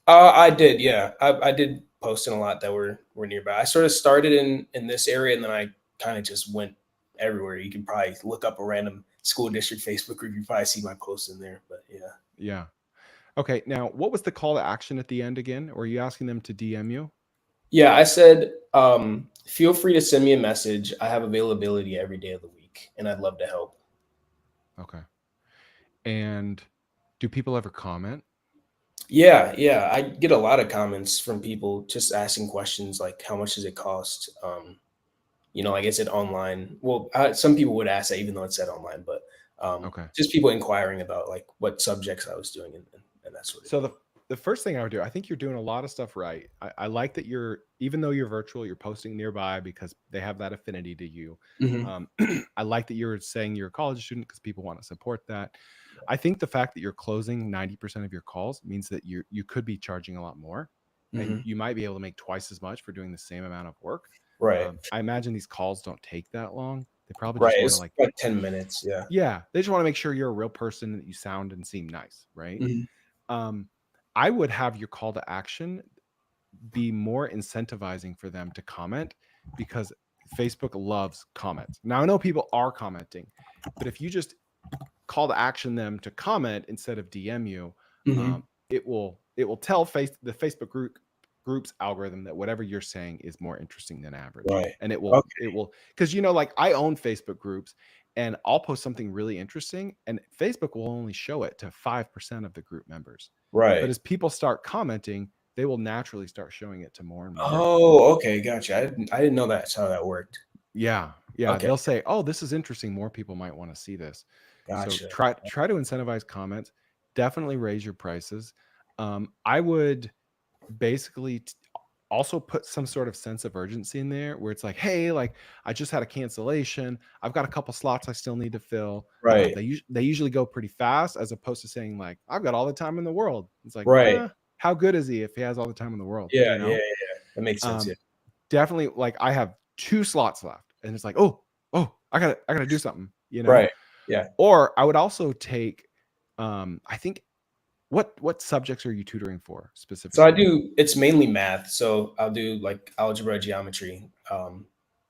I did. Yeah, I did post in a lot that were nearby. I sort of started in this area, and then I kind of just went everywhere. You can probably look up a random school district Facebook group. You probably see my posts in there. But yeah. Yeah. Okay. Now, what was the call to action at the end again? Or are you asking them to DM you? Yeah, I said, feel free to send me a message. I have availability every day of the week, and I'd love to help. Okay. And do people ever comment? Yeah. I get a lot of comments from people just asking questions like, how much does it cost? Like I said, online. Well, some people would ask that even though it said online, but just people inquiring about like what subjects I was doing and that sort of thing. So the first thing I would do, I think you're doing a lot of stuff right. I like that even though you're virtual, you're posting nearby because they have that affinity to you. I like that you're saying you're a college student because people want to support that. I think the fact that you're closing 90% of your calls means that you could be charging a lot more, and you might be able to make twice as much for doing the same amount of work. Right. I imagine these calls don't take that long. They probably just want to like 10 minutes. Yeah. Yeah. They just want to make sure you're a real person, that you sound and seem nice. Right. I would have your call to action be more incentivizing for them to comment, because Facebook loves comments. Now I know people are commenting, but if you just call to action them to comment instead of DM you, it will tell the Facebook group's algorithm that whatever you're saying is more interesting than average. Right. And it will because like I own Facebook groups, and I'll post something really interesting, and Facebook will only show it to 5% of the group members. Right. But as people start commenting, they will naturally start showing it to more and more. Oh, okay, gotcha. I didn't know that's how that worked. Yeah. They'll say, "Oh, this is interesting. More people might want to see this." Gotcha. So try to incentivize comments. Definitely raise your prices. I would basically also put some sort of sense of urgency in there where it's like, hey, like I just had a cancellation. I've got a couple slots I still need to fill. Right. They usually go pretty fast, as opposed to saying like, I've got all the time in the world. It's like, Right. how good is he if he has all the time in the world? Yeah. You know, Yeah. That makes sense. Yeah. definitely. Like I have 2 slots left, and it's like, oh, I gotta do something. You know, Right. Yeah. Or I would also take, I think, what subjects are you tutoring for specifically? So it's mainly math. So I'll do like algebra, geometry,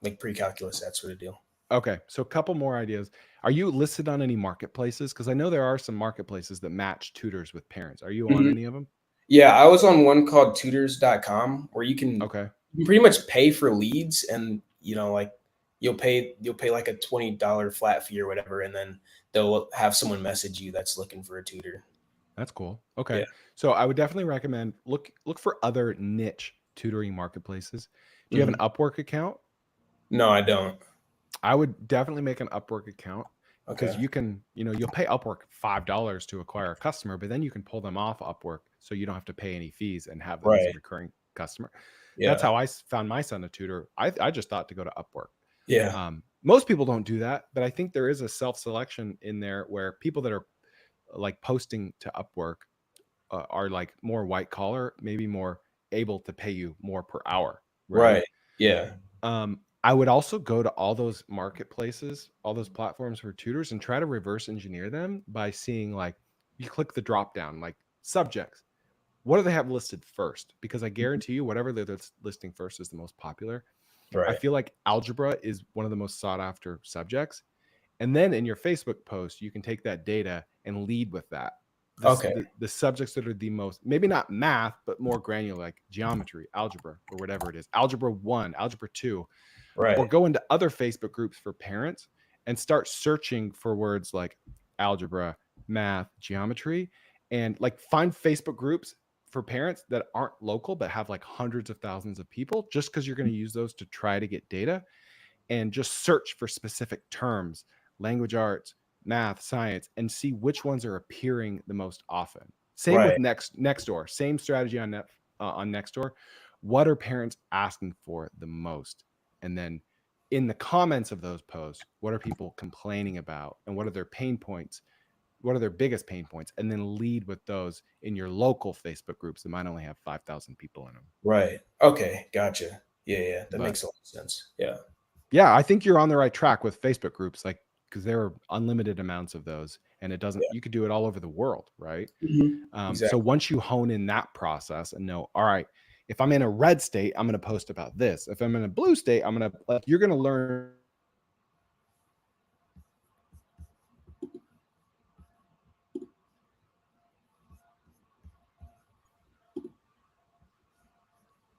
like pre-calculus, that sort of deal. Okay, so a couple more ideas. Are you listed on any marketplaces? Because I know there are some marketplaces that match tutors with parents. Are you on any of them? Yeah, I was on one called tutors.com where you can Okay. pretty much pay for leads, and like you'll pay like a $20 flat fee or whatever, and then they'll have someone message you that's looking for a tutor. That's cool. Okay. Yeah. So I would definitely recommend look for other niche tutoring marketplaces. Do you have an Upwork account? No, I don't. I would definitely make an Upwork account, because Okay. you can, you'll pay Upwork $5 to acquire a customer, but then you can pull them off Upwork so you don't have to pay any fees and have them as a Right. recurring customer. Yeah. That's how I found my son a tutor. I just thought to go to Upwork. Yeah. Most people don't do that, but I think there is a self-selection in there where people that are like posting to Upwork are like more white collar, maybe more able to pay you more per hour. Right. Yeah. I would also go to all those marketplaces, all those platforms for tutors, and try to reverse engineer them by seeing, like, you click the drop down, like subjects. What do they have listed first? Because I guarantee you, whatever they're listing first is the most popular. I Right. feel like algebra is one of the most sought after subjects. And then in your Facebook post, you can take that data and lead with that. Okay. The subjects that are the most, maybe not math, but more granular, like geometry, algebra, or whatever it is. Algebra 1, algebra 2. Right. Or go into other Facebook groups for parents and start searching for words like algebra, math, geometry, and like find Facebook groups for parents that aren't local but have like hundreds of thousands of people, just because you're going to use those to try to get data, and just search for specific terms, language arts, math, science, and see which ones are appearing the most often. Same with Nextdoor. Same strategy on Nextdoor. What are parents asking for the most? And then in the comments of those posts, what are people complaining about, and what are their pain points? What are their biggest pain points? And then lead with those in your local Facebook groups that might only have 5,000 people in them. Right. Okay. Gotcha. Yeah. That makes a lot of sense. Yeah. Yeah, I think you're on the right track with Facebook groups, like, because there are unlimited amounts of those, and it doesn't. You could do it all over the world, right? Exactly. So once you hone in that process and know, all right, if I'm in a red state, I'm going to post about this. If I'm in a blue state, I'm going to, like, you're going to learn.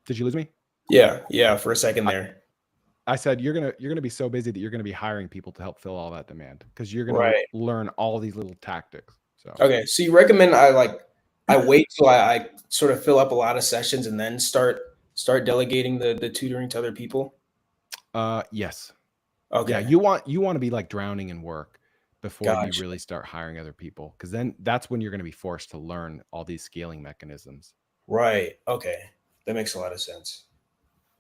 Did you lose me? Yeah. For a second there. I said you're gonna be so busy that you're gonna be hiring people to help fill all that demand, because you're gonna learn all these little tactics. So okay, so you recommend I wait till I sort of fill up a lot of sessions and then start delegating the tutoring to other people? Yes. Okay. Yeah, you want to be like drowning in work before you Gotcha. really start hiring other people, because then that's when you're going to be forced to learn all these scaling mechanisms. Right. Okay. That makes a lot of sense.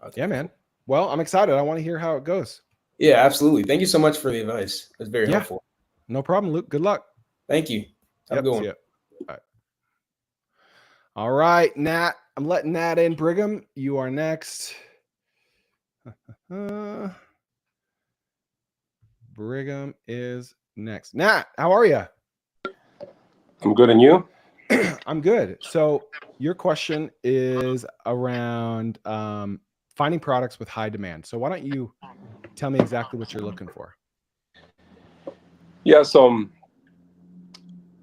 Okay. Yeah, man. Well, I'm excited. I want to hear how it goes. Yeah, absolutely. Thank you so much for the advice. It's very helpful. No problem, Luke. Good luck. Thank you. Have a good one. See ya. All right, Nat. I'm letting Nat in. Brigham, you are next. Brigham is next. Nat, how are you? I'm good, and you? I'm good. So your question is around finding products with high demand. So why don't you tell me exactly what you're looking for? Yeah, so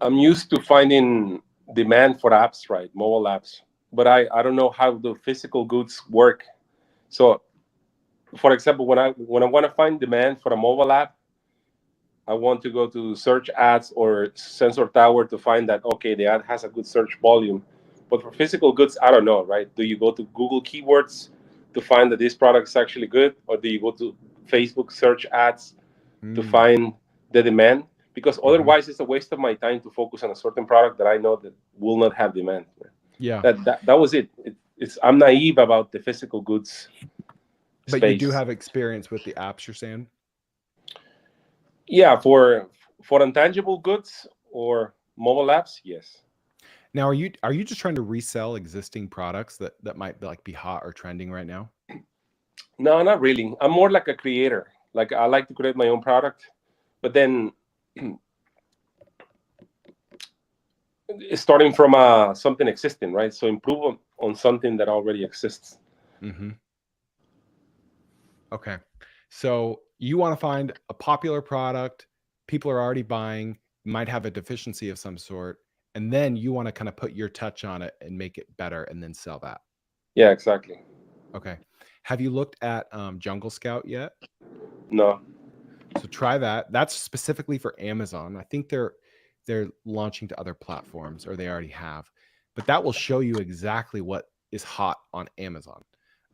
I'm used to finding demand for apps, right? Mobile apps. But I don't know how the physical goods work. So, for example, when I want to find demand for a mobile app, I want to go to search ads or Sensor Tower to find that, okay, the ad has a good search volume. But for physical goods, I don't know, right? Do you go to Google keywords to find that this product is actually good? Or do you go to Facebook search ads to find the demand? because otherwise it's a waste of my time to focus on a certain product that I know that will not have demand. Yeah. That was it. I'm naive about the physical goods But space. you do have experience with the apps, you're saying? Yeah, for intangible goods or mobile apps, yes. Now, are you just trying to resell existing products that might be hot or trending right now? No, not really. I'm more like a creator. Like I like to create my own product, but then starting from something existing, right? So improve on something that already exists. Mm-hmm. Okay. So you want to find a popular product, people are already buying, might have a deficiency of some sort, and then you want to kind of put your touch on it and make it better and then sell that. Yeah, exactly. Okay. Have you looked at Jungle Scout yet? No. So try that. That's specifically for Amazon. I think they're launching to other platforms, or they already have, but that will show you exactly what is hot on Amazon,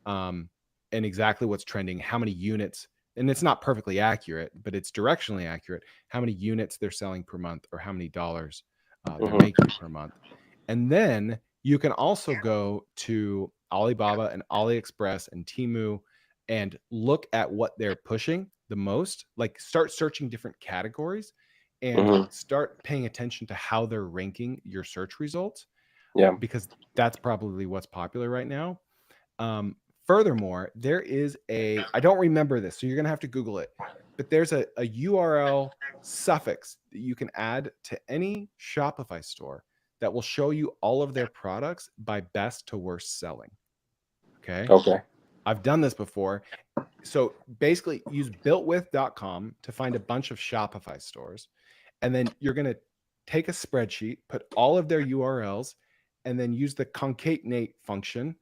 and exactly what's trending, how many units, and it's not perfectly accurate, but it's directionally accurate, how many units they're selling per month or how many dollars they're making per month. And then you can also go to Alibaba and AliExpress and Temu and look at what they're pushing the most, like start searching different categories and start paying attention to how they're ranking your search results. Yeah. Because that's probably what's popular right now. Furthermore, there is I don't remember this, so you're going to have to Google it, but there's a URL suffix that you can add to any Shopify store that will show you all of their products by best to worst selling. Okay. I've done this before. So basically use builtwith.com to find a bunch of Shopify stores. And then you're going to take a spreadsheet, put all of their URLs, and then use the concatenate function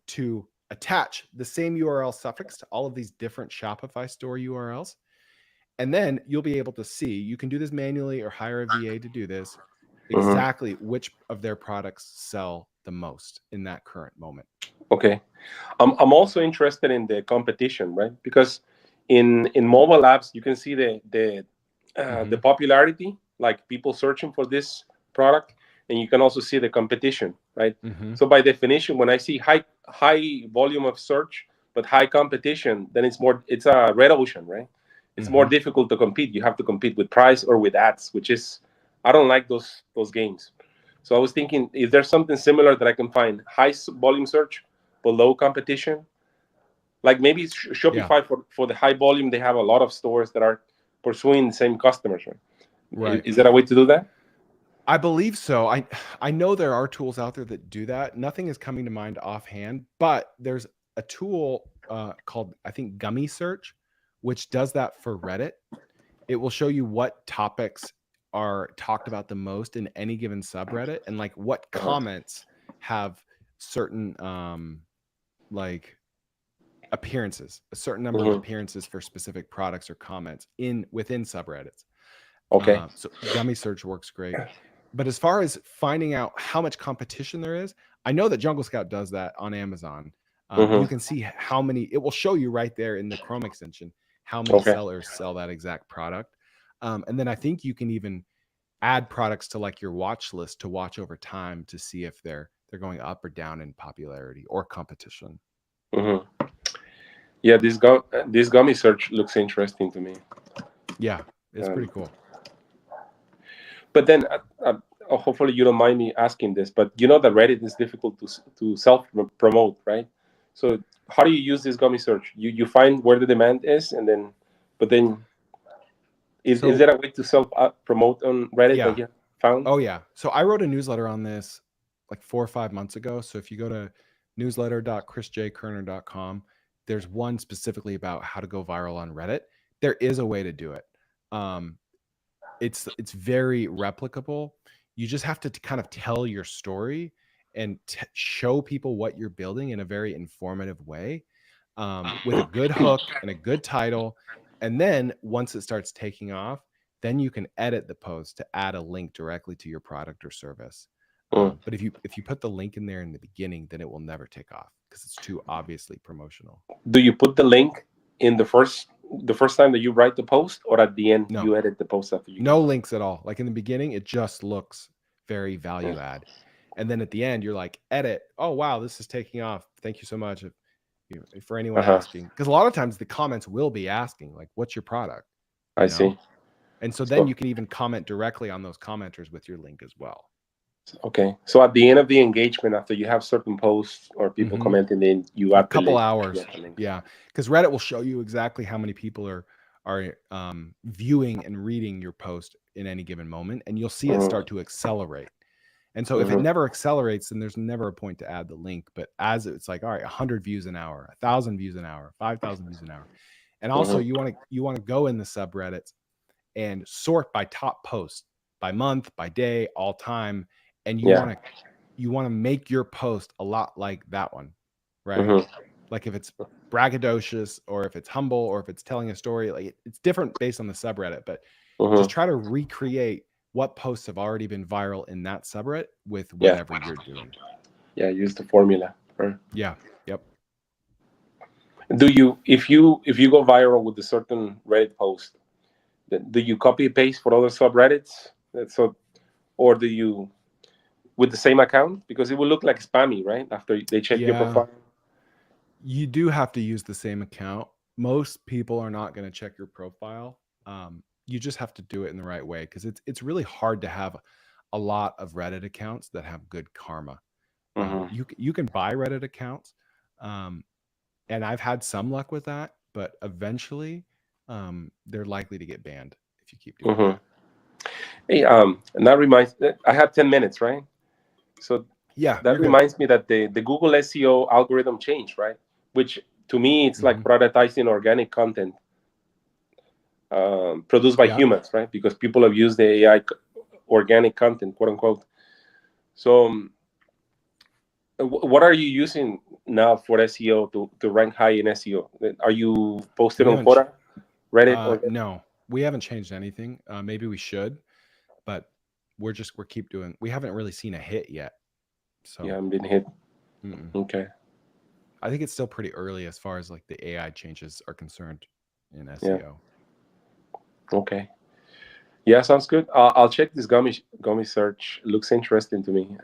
to attach the same URL suffix to all of these different Shopify store URLs. And then you'll be able to see, you can do this manually or hire a VA to do this, exactly which of their products sell the most in that current moment. Okay. I'm also interested in the competition, right? Because in mobile apps, you can see the popularity, like people searching for this product, and you can also see the competition, right? So by definition, when I see high volume of search but high competition, then it's a red ocean, right? It's more difficult to compete. You have to compete with price or with ads, which is, I don't like those games. So I was thinking, is there something similar that I can find? High volume search, but low competition? Like maybe Shopify for the high volume, they have a lot of stores that are pursuing the same customers, right? Right. Is that a way to do that? I believe so. I know there are tools out there that do that. Nothing is coming to mind offhand, but there's a tool called, I think, Gummy Search, which does that for Reddit. It will show you what topics are talked about the most in any given subreddit and like what comments have certain like appearances, a certain number of appearances for specific products or comments within subreddits. Okay. So Gummy Search works great. But as far as finding out how much competition there is, I know that Jungle Scout does that on Amazon. You can see how many, it will show you right there in the Chrome extension, how many sellers sell that exact product. And then I think you can even add products to like your watch list to watch over time to see if they're going up or down in popularity or competition. Yeah, this Gummy Search looks interesting to me. Yeah, it's pretty cool. But then, hopefully you don't mind me asking this, but you know that Reddit is difficult to self-promote, right? So how do you use this Gummy Search? You find where the demand is, and then, but then, is there a way to self-promote on Reddit that you found? Oh, yeah. So I wrote a newsletter on this like 4 or 5 months ago. So if you go to newsletter.chrisjkoerner.com, there's one specifically about how to go viral on Reddit. There is a way to do it. It's very replicable. You just have to kind of tell your story and show people what you're building in a very informative way, with a good hook and a good title. And then once it starts taking off, then you can edit the post to add a link directly to your product or service. But if you put the link in there in the beginning, then it will never take off because it's too obviously promotional. Do you put the link in the first the first time that you write the post, or at the end No. you edit the post after you? No links at all. Like in the beginning, it just looks very value Yeah. add. And then at the end, you're like, edit. Oh, wow, this is taking off. Thank you so much. For anyone asking, because a lot of times the comments will be asking, like, what's your product? I see. And so then you can even comment directly on those commenters with your link as well. Okay. So at the end of the engagement, after you have certain posts or people commenting, then you add a couple the link. hours. Yeah. Because Reddit will show you exactly how many people are viewing and reading your post in any given moment. And you'll see it start to accelerate. And so if it never accelerates, then there's never a point to add the link. But as it's like, all right, 100 views an hour, 1,000 views an hour, 5,000 views an hour. And also you want to go in the subreddits and sort by top posts, by month, by day, all time. And you want to make your post a lot like that one, right? Like if it's braggadocious, or if it's humble, or if it's telling a story, like it's different based on the subreddit, but just try to recreate what posts have already been viral in that subreddit with whatever you're doing. Yeah, use the formula. Yeah. Yep. Do you, if you go viral with a certain Reddit post, do you copy paste for other subreddits? So, or do you with the same account? Because it will look like spammy, right? After they check your profile. You do have to use the same account. Most people are not going to check your profile. You just have to do it in the right way, because it's really hard to have a lot of Reddit accounts that have good karma. You can buy Reddit accounts, and I've had some luck with that, but eventually they're likely to get banned if you keep doing that. Hey, and that reminds, I have 10 minutes, right? So yeah, that reminds me that the Google SEO algorithm changed, right? Which to me, it's like productizing organic content produced by humans, right? Because people have used the AI organic content, quote unquote. So what are you using now for SEO to rank high in SEO? Are you posted on Quora, Reddit? No, we haven't changed anything. Maybe we should, but we haven't really seen a hit yet. So you haven't been hit. Okay. I think it's still pretty early as far as like the AI changes are concerned in SEO. Yeah. Okay. Yeah, sounds good. I'll check this gummy search. Looks interesting to me.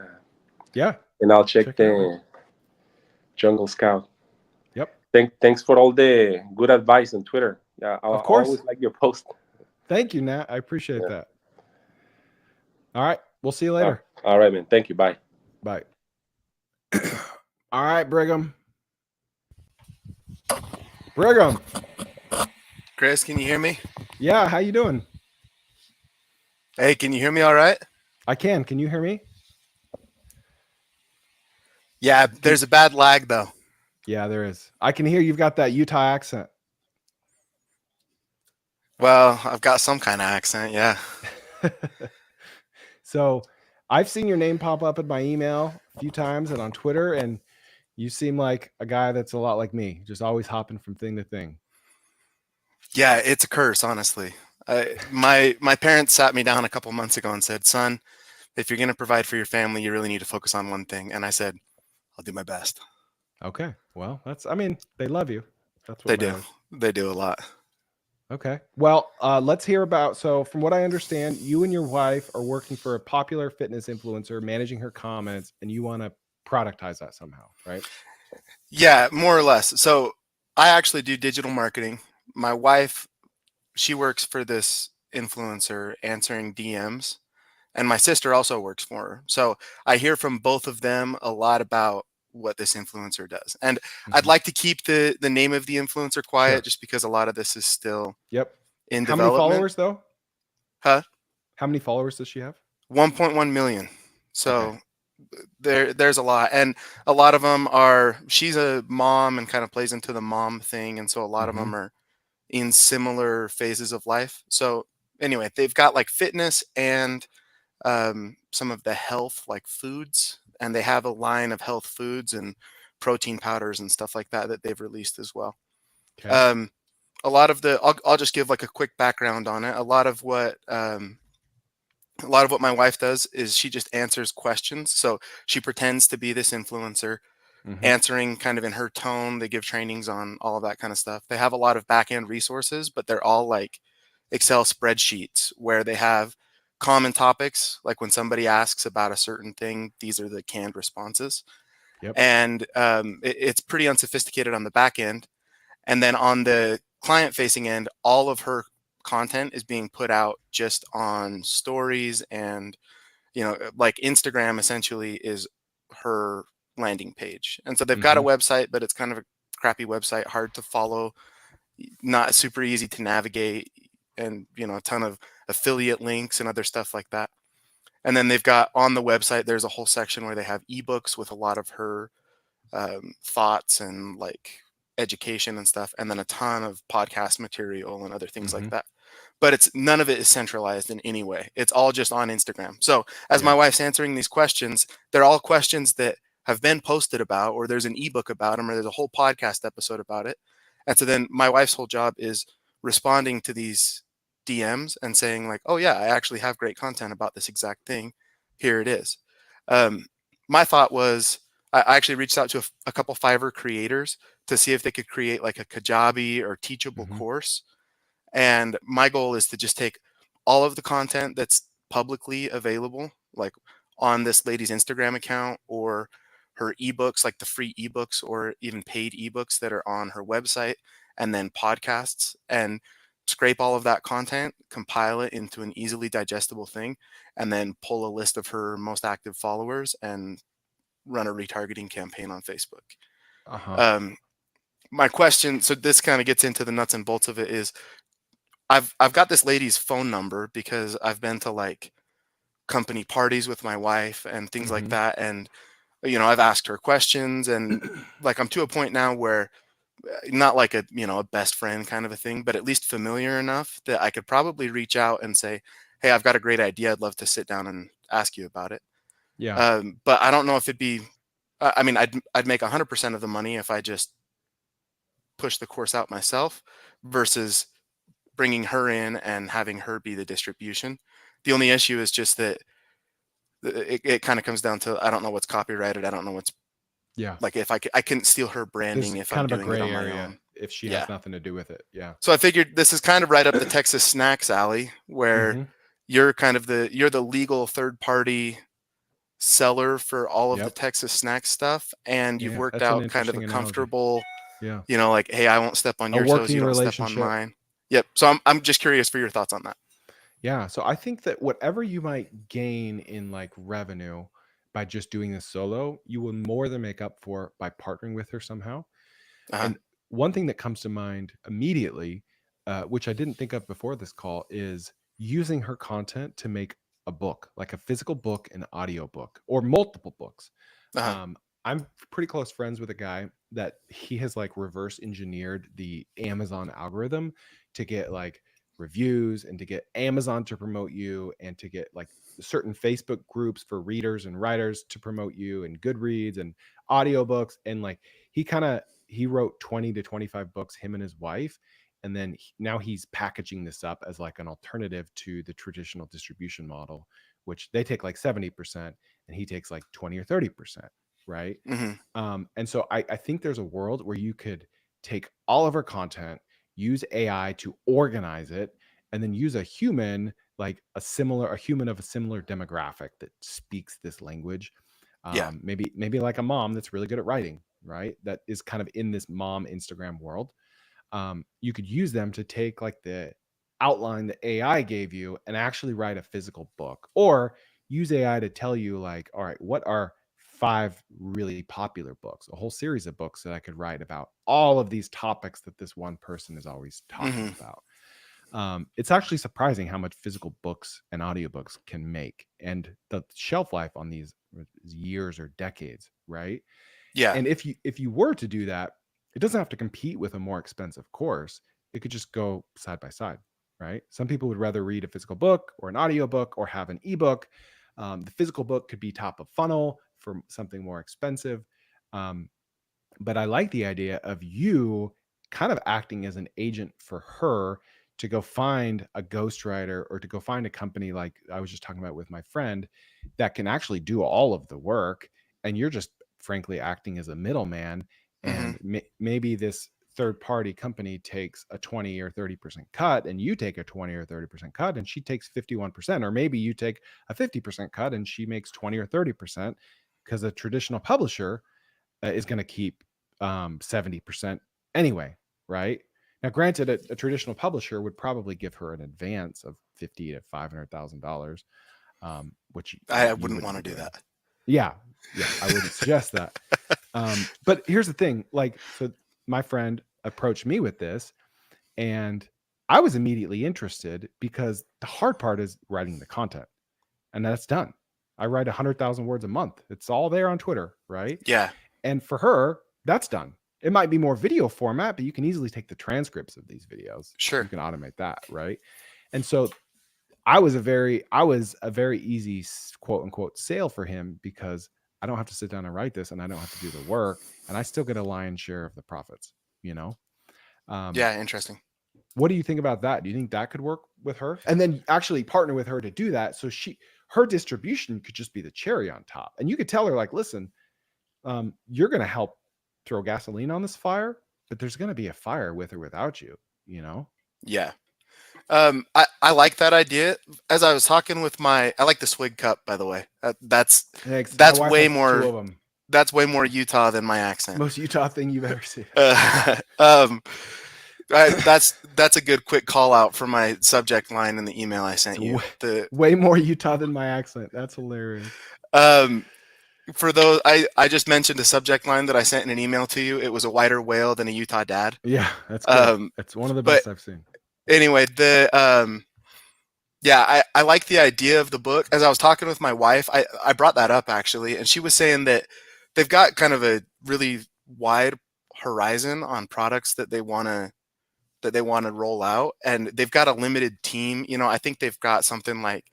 Yeah. And I'll check the Jungle Scout. Yep. Thanks for all the good advice on Twitter. Yeah, of course. I always like your post. Thank you, Nat. I appreciate that. All right. We'll see you later. All right, man. Thank you. Bye. Bye. All right, Brigham. Chris, can you hear me? Yeah. How you doing? Hey, can you hear me all right? I can. Can you hear me? Yeah, there's a bad lag though. Yeah, there is. I can hear you've got that Utah accent. Well, I've got some kind of accent, yeah. So I've seen your name pop up in my email a few times and on Twitter, and you seem like a guy that's a lot like me, just always hopping from thing to thing. Yeah, it's a curse, honestly. My parents sat me down a couple months ago and said, son, if you're going to provide for your family, you really need to focus on one thing. And I said, I'll do my best. Okay. Well, they love you. That's what they do. They do a lot. Okay. Well, let's hear about, so from what I understand, you and your wife are working for a popular fitness influencer, managing her comments, and you want to productize that somehow, right? Yeah, more or less. So I actually do digital marketing. My wife, she works for this influencer answering DMs, and my sister also works for her. So I hear from both of them a lot about what this influencer does. And I'd like to keep the name of the influencer quiet, just because a lot of this is still in development. How many followers though? Huh? How many followers does she have? 1.1 million. So there's a lot. And a lot of them she's a mom and kind of plays into the mom thing. And so a lot of them are in similar phases of life. So anyway, they've got like fitness and some of the health like foods, and they have a line of health foods and protein powders and stuff like that they've released as well. A lot of I'll just give like a quick background on it. A lot of what my wife does is she just answers questions. So she pretends to be this influencer. answering kind of in her tone. They give trainings on all of that kind of stuff. They have a lot of back end resources, but they're all like Excel spreadsheets where they have common topics. Like when somebody asks about a certain thing, these are the canned responses. Yep. And it's pretty unsophisticated on the back end. And then on the client facing end, all of her content is being put out just on stories, and like Instagram essentially is her landing page. And so they've got a website, but it's kind of a crappy website, hard to follow, not super easy to navigate, and a ton of affiliate links and other stuff like that. And then they've got on the website, there's a whole section where they have ebooks with a lot of her thoughts and like education and stuff, and then a ton of podcast material and other things like that. But none of it is centralized in any way. It's all just on Instagram. So as my wife's answering these questions, they're all questions that have been posted about, or there's an ebook about them, or there's a whole podcast episode about it. And so then my wife's whole job is responding to these DMs and saying like, oh yeah, I actually have great content about this exact thing. Here it is. My thought was, I actually reached out to a couple Fiverr creators to see if they could create like a Kajabi or teachable course. And my goal is to just take all of the content that's publicly available, like on this lady's Instagram account, or her ebooks, like the free ebooks or even paid ebooks that are on her website, and then podcasts, and scrape all of that content, compile it into an easily digestible thing, and then pull a list of her most active followers and run a retargeting campaign on Facebook. My question, so this kind of gets into the nuts and bolts of it, is I've got this lady's phone number because I've been to like company parties with my wife and things like that, and I've asked her questions, and like I'm to a point now where not like a best friend kind of a thing, but at least familiar enough that I could probably reach out and say, hey, I've got a great idea, I'd love to sit down and ask you about it. But I don't know if it'd be, I mean, I'd make 100% of the money if I just push the course out myself versus bringing her in and having her be the distribution. The only issue is just that it kind of comes down to, I don't know what's copyrighted. I don't know what's like, if I couldn't steal her branding if I'm doing it on my own. If she has nothing to do with it. So I figured this is kind of right up the Texas snacks alley, where you're kind of you're the legal third party seller for all of the Texas snack stuff, and you've worked out kind of a comfortable, like, hey, I won't step on your toes, you don't step on mine. So I'm just curious for your thoughts on that. So I think that whatever you might gain in like revenue by just doing this solo, you will more than make up for by partnering with her somehow. And one thing that comes to mind immediately, which I didn't think of before this call, is using her content to make a book, like a physical book, an audio book, or multiple books. I'm pretty close friends with a guy that he has like reverse engineered the Amazon algorithm to get like reviews and to get Amazon to promote you and to get like certain Facebook groups for readers and writers to promote you, and Goodreads and audiobooks. And like he wrote 20 to 25 books, him and his wife. And then now he's packaging this up as like an alternative to the traditional distribution model, which they take like 70% and he takes like 20 or 30%. Right. And so I think there's a world where you could take all of our content, use AI to organize it, and then use a human, like a human of a similar demographic that speaks this language. Maybe like a mom that's really good at writing, right? That is kind of in this mom Instagram world. You could use them to take like the outline that AI gave you and actually write a physical book, or use AI to tell you like, all right, what are 5 really popular books, a whole series of books that I could write about all of these topics that this one person is always talking about. It's actually surprising how much physical books and audiobooks can make, and the shelf life on these is years or decades, right? And if you were to do that, it doesn't have to compete with a more expensive course. It could just go side by side, right? Some people would rather read a physical book or an audiobook or have an ebook. The physical book could be top of funnel for something more expensive. But I like the idea of you kind of acting as an agent for her to go find a ghostwriter, or to go find a company like I was just talking about with my friend that can actually do all of the work, and you're just frankly acting as a middleman, and Mhm. maybe this third party company takes a 20 or 30% cut, and you take a 20 or 30% cut, and she takes 51%, or maybe you take a 50% cut and she makes 20 or 30%, because a traditional publisher is going to keep 70% anyway, right? Now, granted, a traditional publisher would probably give her an advance of $50,000 to $500,000, which I you wouldn't wouldn't want be to do doing. that. Yeah, I wouldn't suggest that. But here's the thing, like, so my friend approached me with this, and I was immediately interested, because the hard part is writing the content, and that's done. I write 100,000 words a month. It's all there on Twitter, right? Yeah. And for her, that's done. It might be more video format, but you can easily take the transcripts of these videos. Sure. You can automate that, right? And so I was a very easy quote unquote sale for him, because I don't have to sit down and write this, and I don't have to do the work, and I still get a lion's share of the profits, you know? Yeah. Interesting. What do you think about that? Do you think that could work with her? And then actually partner with her to do that. So her distribution could just be the cherry on top. And you could tell her, like, listen, you're going to help throw gasoline on this fire, but there's going to be a fire with or without you, you know? Yeah. I like that idea. As I was talking with I like the swig cup, by the way. That's Thanks. My wife way has 2 more, of them. that's way more Utah than my accent. Most Utah thing you've ever seen. That's a good quick call out for my subject line in the email I sent you. Way more Utah than my accent. That's hilarious. For those, I just mentioned a subject line that I sent in an email to you. It was a whiter whale than a Utah dad. Yeah, that's good. It's one of the best I've seen. Anyway, yeah, I like the idea of the book. As I was talking with my wife, I brought that up actually, and she was saying that they've got kind of a really wide horizon on products that they want to roll out, and they've got a limited team. You know, I think they've got something like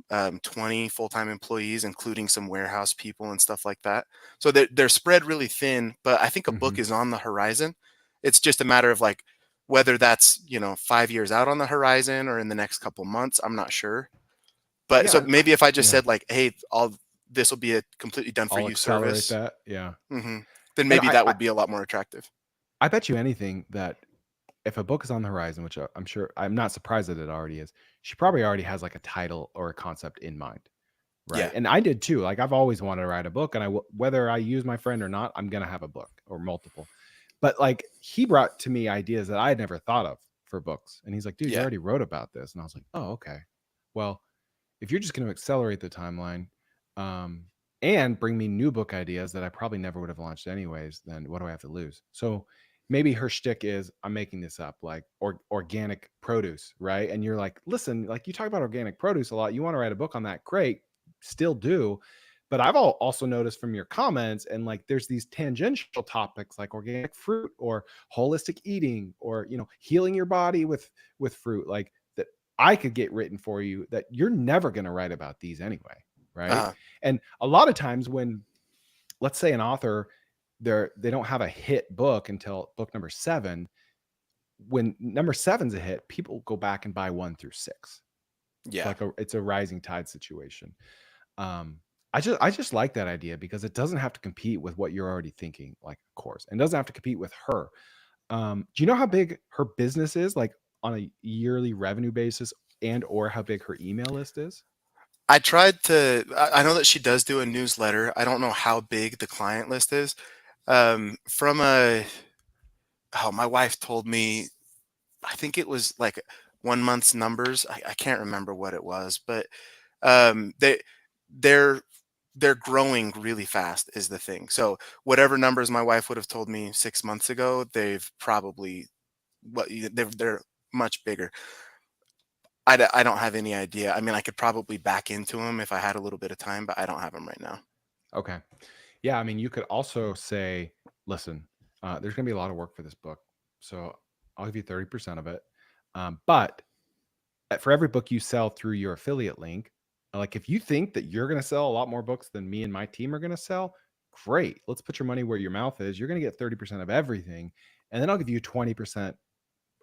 20 full-time employees, including some warehouse people and stuff like that. So they're spread really thin, but I think a book is on the horizon. It's just a matter of like whether that's, 5 years out on the horizon or in the next couple months. I'm not sure. But Yeah, so maybe if I just yeah. said like, hey, this will be a completely done for I'll you accelerate service. that. Yeah. Then maybe that would be a lot more attractive. I bet you anything that if a book is on the horizon, which I'm not surprised that it already is, she probably already has like a title or a concept in mind. Right. Yeah. And I did too. Like, I've always wanted to write a book, and whether I use my friend or not, I'm going to have a book or multiple. But like, he brought to me ideas that I had never thought of for books. And he's like, dude, you already wrote about this. And I was like, oh, okay. Well, if you're just going to accelerate the timeline, and bring me new book ideas that I probably never would have launched anyways, then what do I have to lose? So maybe her shtick is, I'm making this up, like organic produce, right? And you're like, listen, like, you talk about organic produce a lot. You want to write a book on that? Great, still do. But I've also noticed from your comments, and like, there's these tangential topics like organic fruit or holistic eating, or healing your body with fruit, like that I could get written for you, that you're never going to write about these anyway, right? And a lot of times when, let's say, an author, they don't have a hit book until book number 7. When number 7's a hit, people go back and buy 1 through 6. Yeah. It's a rising tide situation. I just like that idea, because it doesn't have to compete with what you're already thinking, like, of course, and doesn't have to compete with her. Do you know how big her business is, like on a yearly revenue basis, and or how big her email list is? I know that she does do a newsletter. I don't know how big the client list is. My wife told me, I think it was like 1 month's numbers. I can't remember what it was, but they're growing really fast is the thing. So whatever numbers my wife would have told me 6 months ago, they're much bigger. I don't have any idea. I mean, I could probably back into them if I had a little bit of time, but I don't have them right now. Okay. Yeah. I mean, you could also say, listen, there's going to be a lot of work for this book, so I'll give you 30% of it. But for every book you sell through your affiliate link, like, if you think that you're going to sell a lot more books than me and my team are going to sell, great. Let's put your money where your mouth is. You're going to get 30% of everything. And then I'll give you 20%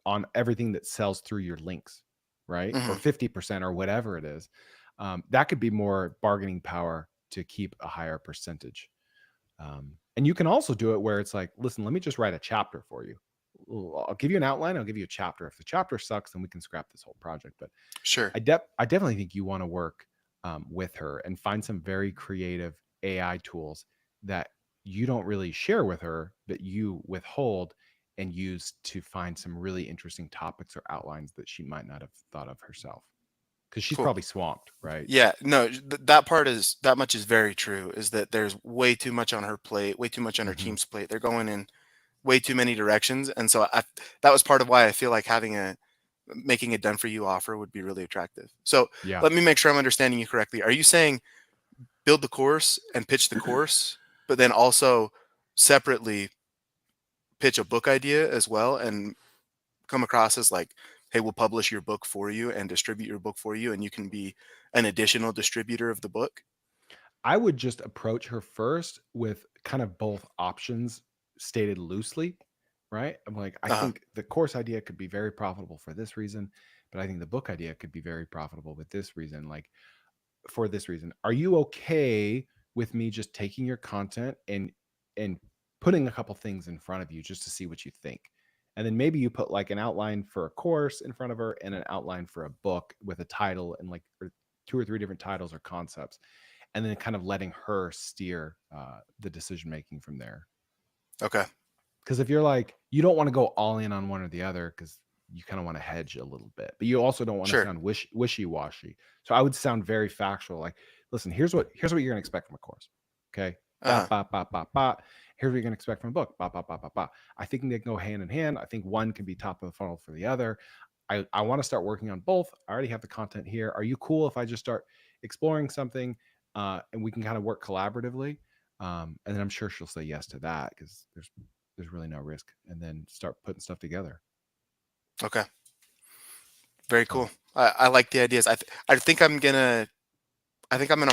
on everything that sells through your links, right? Or 50% or whatever it is. That could be more bargaining power to keep a higher percentage. And you can also do it where it's like, listen, let me just write a chapter for you. I'll give you an outline. I'll give you a chapter. If the chapter sucks, then we can scrap this whole project. But Sure. I definitely think you want to work with her and find some very creative AI tools that you don't really share with her, but you withhold and use to find some really interesting topics or outlines that she might not have thought of herself. Because she's Cool. probably swamped, right? Yeah, no, that part is that much is very true. Is that there's way too much on her plate, way too much on her Mhm. team's plate. They're going in way too many directions, and so that was part of why I feel like making a done for you offer would be really attractive. So Yeah. let me make sure I'm understanding you correctly. Are you saying build the course and pitch the course, but then also separately pitch a book idea as well and come across as like, hey, we'll publish your book for you and distribute your book for you, and you can be an additional distributor of the book? I would just approach her first with kind of both options stated loosely, right? I'm like, I Uh-huh. think the course idea could be very profitable for this reason, but I think the book idea could be very profitable with this reason. Like, for this reason, are you okay with me just taking your content and putting a couple things in front of you just to see what you think? And then maybe you put like an outline for a course in front of her and an outline for a book with a title and like or 2 or 3 different titles or concepts, and then kind of letting her steer the decision making from there. Okay. Because if you're like, you don't want to go all in on one or the other because you kind of want to hedge a little bit, but you also don't want to Sure. sound wishy-washy. So I would sound very factual. Like, listen, here's what you're going to expect from a course. Okay. Uh-huh. Here's what you're going to expect from a book. I think they can go hand in hand. I think one can be top of the funnel for the other. I want to start working on both. I already have the content here. Are you cool if I just start exploring something and we can kind of work collaboratively? And then I'm sure she'll say yes to that because there's really no risk, and then start putting stuff together. Okay. Very So cool. I like the ideas. I think I'm gonna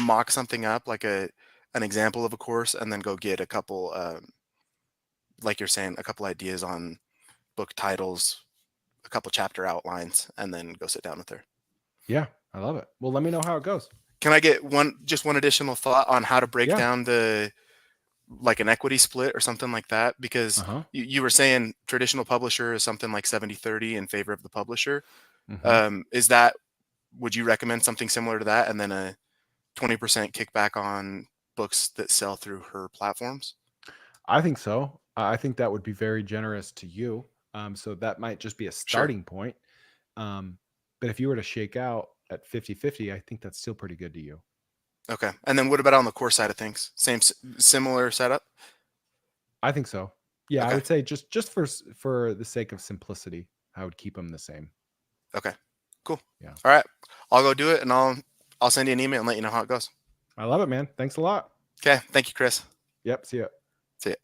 mock something up like an example of a course and then go get a couple like you're saying, a couple ideas on book titles, a couple chapter outlines, and then go sit down with her. yeah, I love it. Well, let me know how it goes. Can I get one additional thought on how to break Yeah. down like an equity split or something like that? Because Uh-huh. you were saying traditional publisher is something like 70-30 in favor of the publisher. Mhm. Would you recommend something similar to that, and then a 20% kickback on books that sell through her platforms? I think so. I think that would be very generous to you. So that might just be a Sure. starting point. But if you were to shake out at 50-50, I think that's still pretty good to you. Okay. And then what about on the course side of things? Similar setup? I think so. Yeah, I Okay. would say just for the sake of simplicity, I would keep them the same. Okay. Cool. Yeah. All right. I'll go do it, and I'll send you an email and let you know how it goes. I love it, man. Thanks a lot. Okay. Thank you, Chris. Yep. See ya. See ya.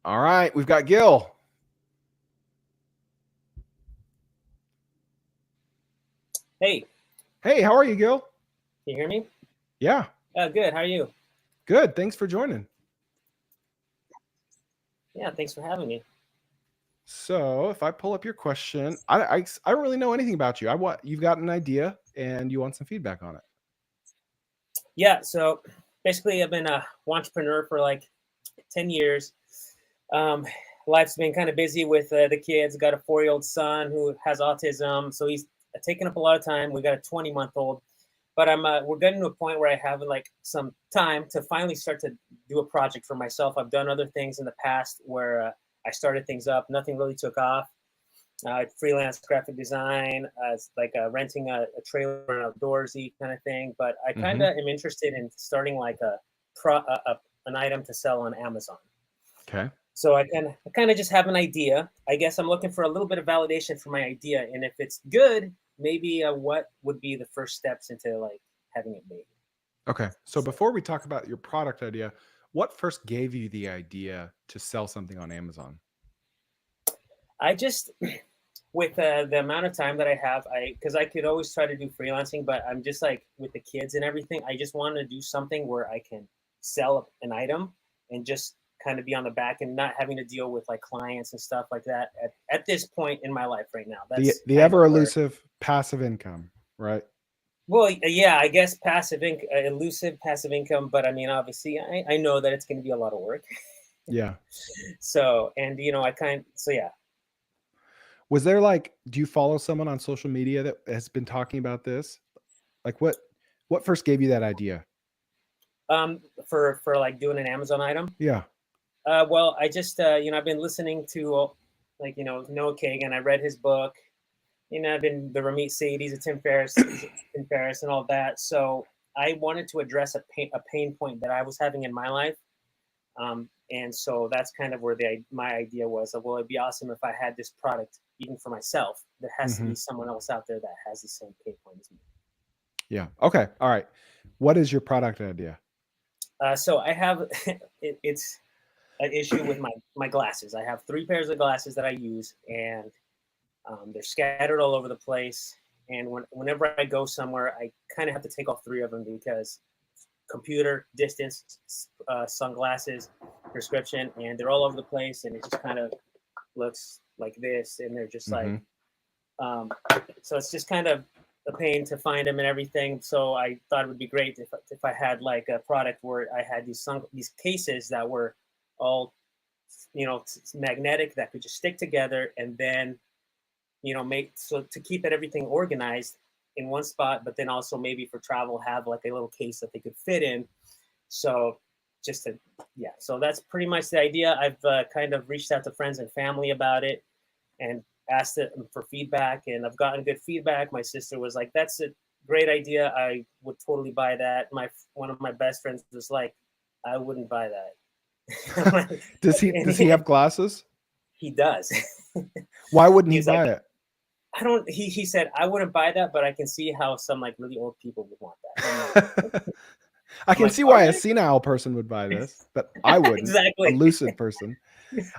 All right, we've got Gil. Hey, Hey, how are you, Gil? can you hear me? Yeah, Good. How are you? good. Thanks for joining. Yeah, thanks for having me. So, if I pull up your question, I don't really know anything about you. You've got an idea and you want some feedback on it. Yeah, so basically, I've been a wantrepreneur for like 10 years. Life's been kind of busy with the kids. Got a 4-year-old son who has autism, so he's taking up a lot of time. We got a 20-month-old, but we're getting to a point where I have like some time to finally start to do a project for myself. I've done other things in the past where I started things up. Nothing really took off. Freelance graphic design, like renting a trailer and outdoorsy kind of thing. But I kind of am interested in starting like an item to sell on Amazon. Okay. So I kind of just have an idea. I guess I'm looking for a little bit of validation for my idea, and if it's good, maybe what would be the first steps into like having it made. Okay. So before we talk about your product idea, what first gave you the idea to sell something on Amazon? I just, with the amount of time that I have, because I could always try to do freelancing, but I'm just like with the kids and everything, I just want to do something where I can sell an item and just kind of be on the back and not having to deal with like clients and stuff like that at this point in my life right now. That's The ever elusive passive income. right? Well, yeah, I guess elusive passive income, but I mean, obviously, I know that it's going to be a lot of work. Yeah. So, and yeah. Was there like, do you follow someone on social media that has been talking about this? Like what first gave you that idea? For like doing an Amazon item. Yeah. Well, I just I've been listening to like Noah Kagan. I read his book. I've been the Ramit Sadi's, a Tim Ferriss, and all that. So I wanted to address a pain point that I was having in my life. And so that's kind of where my idea was of, well, it'd be awesome if I had this product even for myself. There has to be someone else out there that has the same pain point as me. Yeah. Okay. All right. What is your product idea? So I have it's an issue with my glasses. I have 3 pairs of glasses that I use, and they're scattered all over the place. And whenever I go somewhere, I kind of have to take all 3 of them because computer, distance, sunglasses, prescription, and they're all over the place, and it just kind of looks like this, and they're just like so it's just kind of a pain to find them and everything. So I thought it would be great if I had like a product where I had these cases that were all magnetic, that could just stick together, and then make so to keep everything organized in one spot, but then also maybe for travel have like a little case that they could fit in. So so that's pretty much the idea. I've kind of reached out to friends and family about it and asked them for feedback, and I've gotten good feedback. My sister was like, that's a great idea, I would totally buy that. One of my best friends was like, I wouldn't buy that. Does he have glasses? He does. Why wouldn't he buy it? He said, I wouldn't buy that, but I can see how some like really old people would want that. I can see why a senile person would buy this, but I wouldn't. Exactly. A lucid person.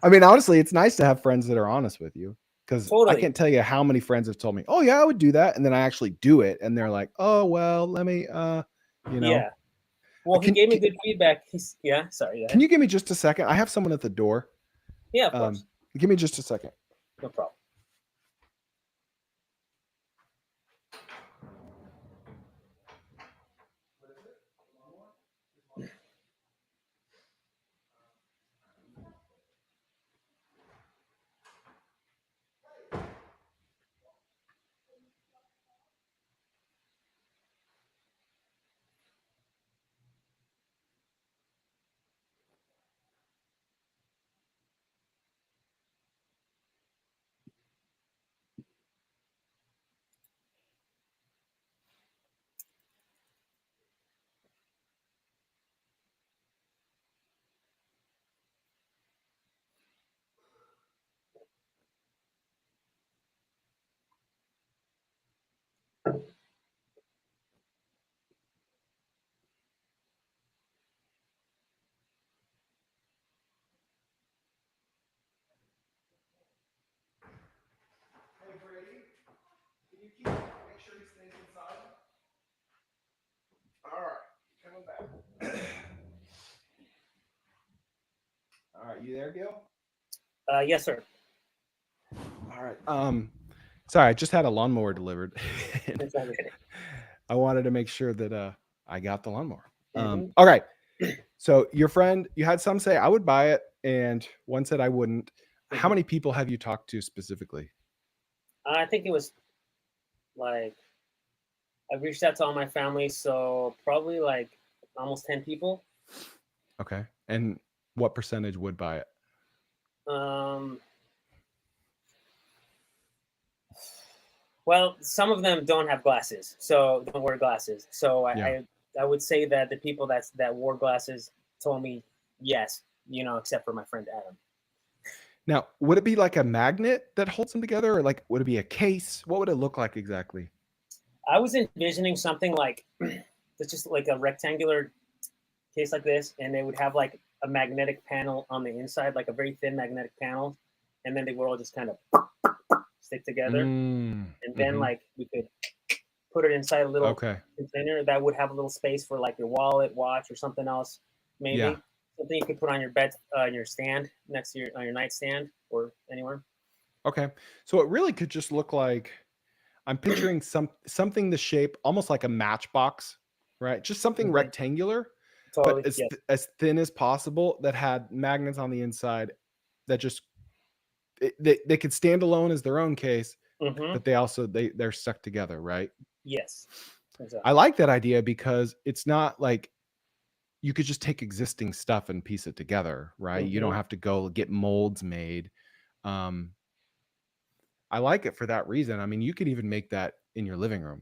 I mean, honestly, it's nice to have friends that are honest with you, because I can't tell you how many friends have told me, oh yeah, I would do that. And then I actually do it. And they're like, oh, well, let me, Yeah. Well, he gave me good feedback. Sorry. Can you give me just a second? I have someone at the door. Yeah, of course. Give me just a second. No problem. Hey, Brady, can you make sure he stays inside? All right, coming back. All right, you there, Gil? Yes, sir. All right. Sorry, I just had a lawnmower delivered. I wanted to make sure that I got the lawnmower. All right. So your friend, you had some say I would buy it, and one said I wouldn't. How many people have you talked to specifically? I think it was like I reached out to all my family, so probably like almost 10 people. Okay. And what percentage would buy it? Well, some of them don't have glasses, so don't wear glasses. So I would say that the people that wore glasses told me yes, except for my friend Adam. Now, would it be like a magnet that holds them together, or like would it be a case? What would it look like exactly? I was envisioning something like it's just like a rectangular case like this, and they would have like a magnetic panel on the inside, like a very thin magnetic panel, and then they would all just kind of stick together, and then like we could put it inside a little container that would have a little space for like your wallet, watch, or something else, maybe something you could put on your bed, your stand next to on your nightstand or anywhere. Okay, so it really could just look like I'm picturing something the shape almost like a matchbox, right? Just something rectangular, Totally. but Yeah. as thin as possible that had magnets on the inside that just they could stand alone as their own case, but they're stuck together, right? Yes. I Exactly. like that idea because it's not like you could just take existing stuff and piece it together, right? You don't have to go get molds made. Um, I like it for that reason. I mean, you could even make that in your living room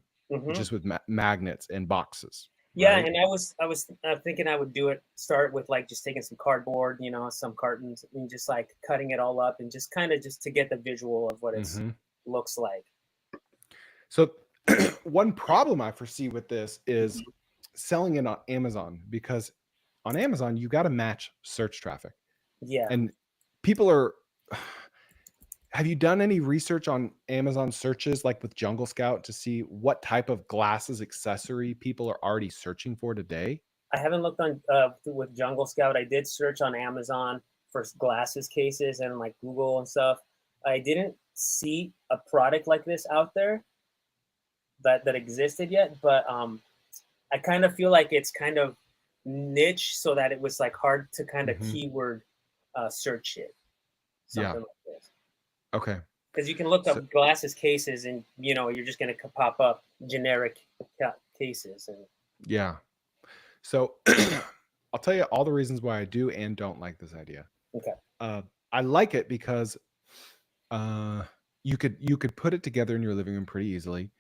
just with magnets and boxes. Yeah, right? and I was thinking I would start with like just taking some cardboard, some cartons, and just like cutting it all up and just kind of just to get the visual of what it looks like. So one problem I foresee with this is selling it on Amazon, because on Amazon you got to match search traffic. Yeah. And people are have you done any research on Amazon searches like with Jungle Scout to see what type of glasses accessory people are already searching for today? I haven't looked on with Jungle Scout. I did search on Amazon for glasses cases and like Google and stuff. I didn't see a product like this out there that existed yet, but I kind of feel like it's kind of niche, so that it was like hard to kind of keyword search it. Something like this. Okay. Because you can look up glasses cases and you're just going to pop up generic cases. And yeah. So I'll tell you all the reasons why I do and don't like this idea. Okay. I like it because you could put it together in your living room pretty easily.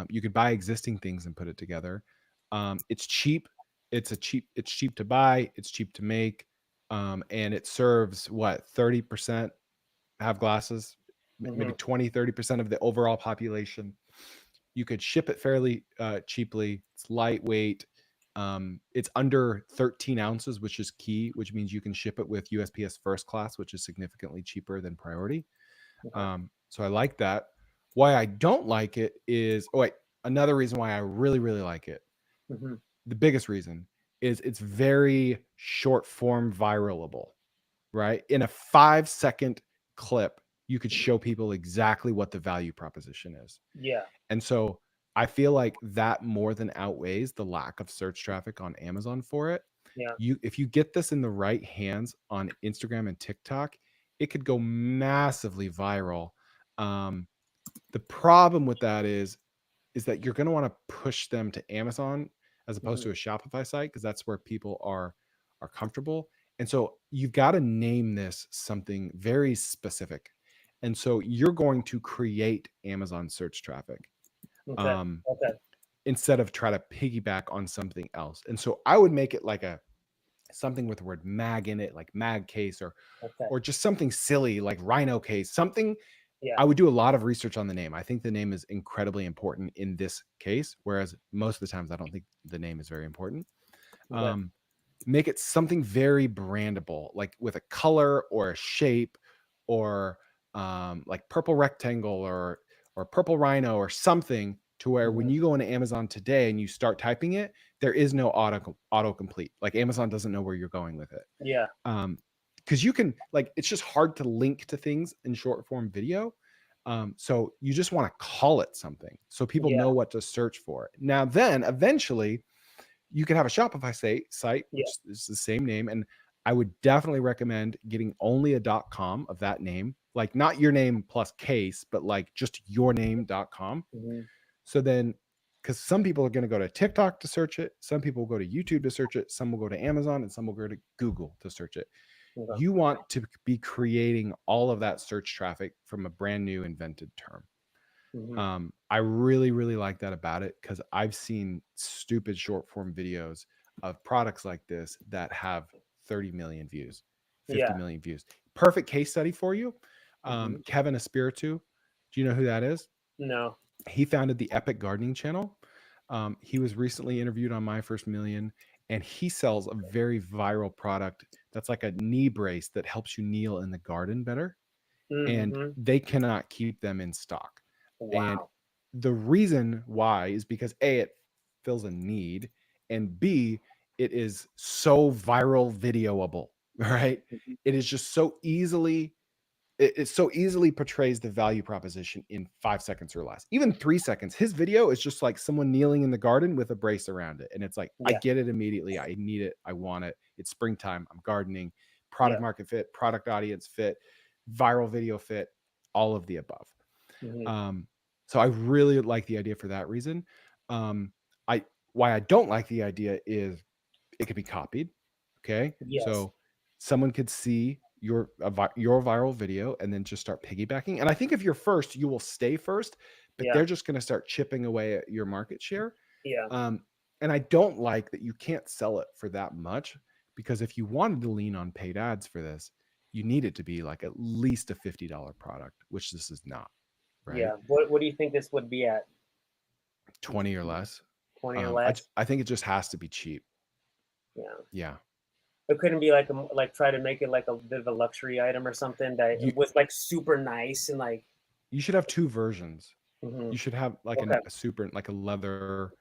You could buy existing things and put it together. It's cheap. It's cheap to buy. It's cheap to make. And it serves 30% have glasses, maybe 20-30% of the overall population. You could ship it fairly cheaply. It's lightweight. It's under 13 ounces, which is key, which means you can ship it with USPS first class, which is significantly cheaper than priority. So I like that. Why I don't like it is, another reason why I really, really like it. The biggest reason is it's very short form viralable, right? In a 5-second clip, you could show people exactly what the value proposition is. Yeah. And so I feel like that more than outweighs the lack of search traffic on Amazon for it. Yeah. If you get this in the right hands on Instagram and TikTok, it could go massively viral. The problem with that is that you're going to want to push them to Amazon as opposed to a Shopify site, because that's where people are comfortable. And so you've got to name this something very specific. And so you're going to create Amazon search traffic. Instead of try to piggyback on something else. And so I would make it like something with the word mag in it, like mag case, or just something silly like rhino case, something. I would do a lot of research on the name. I think the name is incredibly important in this case, whereas most of the times I don't think the name is very important. Make it something very brandable, like with a color or a shape, or like purple rectangle or purple rhino or something, to where when you go into Amazon today and you start typing it, there is no autocomplete. Like Amazon doesn't know where you're going with it. Yeah. Because you can, like, it's just hard to link to things in short form video. So you just want to call it something so people know what to search for. Now, then eventually you can have a Shopify site, which is the same name. And I would definitely recommend getting only a .com of that name, like not your name plus case, but like just yourname.com. So then, because some people are going to go to TikTok to search it, some people will go to YouTube to search it, some will go to Amazon, and some will go to Google to search it. You want to be creating all of that search traffic from a brand new invented term. I really, really like that about it, because I've seen stupid short form videos of products like this that have 30 million views, 50 million views. Perfect case study for you. Kevin Espiritu. Do you know who that is? No. He founded the Epic Gardening channel. He was recently interviewed on My First Million, and he sells a very viral product that's like a knee brace that helps you kneel in the garden better. And they cannot keep them in stock. And the reason why is because A, it fills a need, and B, it is so viral videoable, right? It is just so easily, it so easily portrays the value proposition in 5 seconds or less, even 3 seconds. His video is just like someone kneeling in the garden with a brace around it. And it's like, I Yeah. get it immediately. I need it. I want it. It's springtime. I'm gardening, product Yeah. market fit, product audience fit, viral video fit, all of the above. Mhm. So I really like the idea for that reason. Why I don't like the idea is it could be copied. Okay. Yes. So someone could see your viral video and then just start piggybacking. And I think if you're first, you will stay first, but Yeah. they're just going to start chipping away at your market share. Yeah. And I don't like that you can't sell it for that much, because if you wanted to lean on paid ads for this, you need it to be like at least a $50 product, which this is not, right? Yeah. What do you think this would be at? 20 or less. 20 or less? I think it just has to be cheap. Yeah. Yeah. It couldn't be like try to make it like a bit of a luxury item or something that it was like super nice and like. You should have 2 versions. Mhm. You should have like Okay. a super, like a leather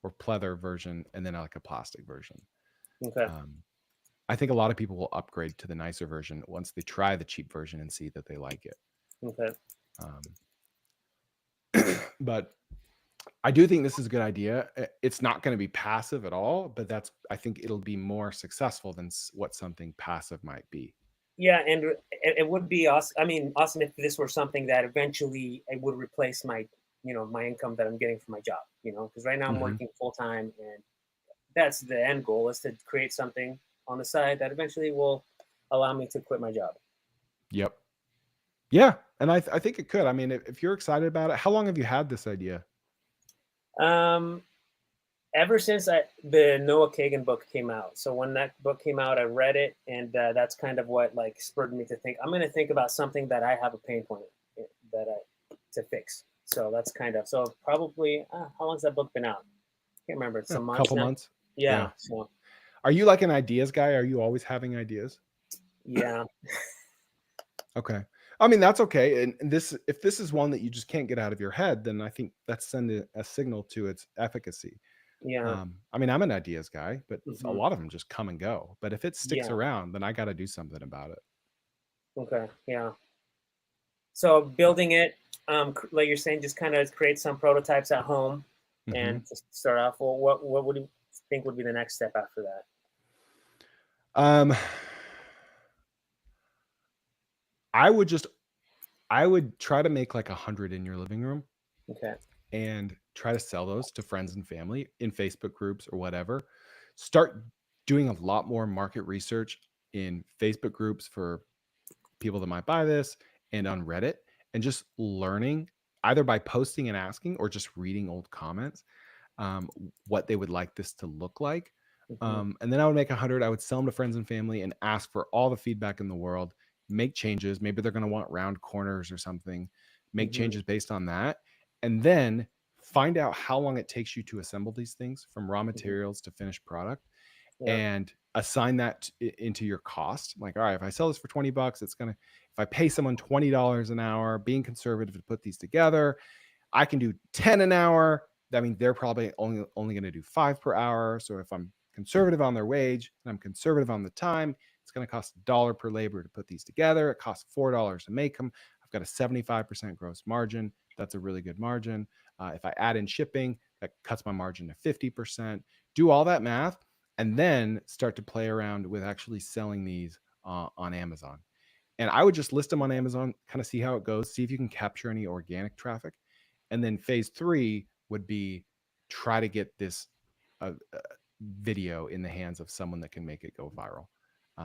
or pleather version, and then like a plastic version. Okay. I think a lot of people will upgrade to the nicer version once they try the cheap version and see that they like it. Okay. But I do think this is a good idea. It's not going to be passive at all, but I think it'll be more successful than what something passive might be. Yeah, and it would be awesome. I mean, awesome if this were something that eventually it would replace my, my income that I'm getting from my job. Because right now I'm working full time, and that's the end goal, is to create something on the side that eventually will allow me to quit my job. Yep. Yeah, and I think it could. I mean, if you're excited about it, how long have you had this idea? Ever since the Noah Kagan book came out. So when that book came out, I read it, and that's kind of what like spurred me to think I'm going to think about something that I have a pain point to fix. So that's so probably how long's that book been out? I can't remember. It's some months. Couple now. months. Yeah. So. Are you like an ideas guy? Are you always having ideas? Yeah. Okay. I mean, that's okay. And if this is one that you just can't get out of your head, then I think that's sending a signal to its efficacy. Yeah. I mean, I'm an ideas guy, but a lot of them just come and go. But if it sticks Yeah. around, then I got to do something about it. Okay. Yeah. So building it, like you're saying, just kind of create some prototypes at home and to start off. Well, what would you think would be the next step after that? I would try to make like 100 in your living room. Okay. And try to sell those to friends and family in Facebook groups or whatever. Start doing a lot more market research in Facebook groups for people that might buy this, and on Reddit, and just learning either by posting and asking or just reading old comments, what they would like this to look like. And then I would make 100. I would sell them to friends and family and ask for all the feedback in the world, make changes. Maybe they're going to want round corners or something, make changes based on that. And then find out how long it takes you to assemble these things from raw materials to finished product, and assign that into your cost. Like, all right, if I sell this for $20, if I pay someone $20 an hour, being conservative to put these together, I can do 10 an hour. I mean, they're probably only going to do 5 per hour. So if I'm conservative on their wage and I'm conservative on the time, it's going to cost $1 per labor to put these together. It costs $4 to make them. I've got a 75% gross margin. That's a really good margin. If I add in shipping, that cuts my margin to 50%. Do all that math, and then start to play around with actually selling these on Amazon. And I would just list them on Amazon, kind of see how it goes, see if you can capture any organic traffic. And then phase 3 would be try to get this video in the hands of someone that can make it go viral.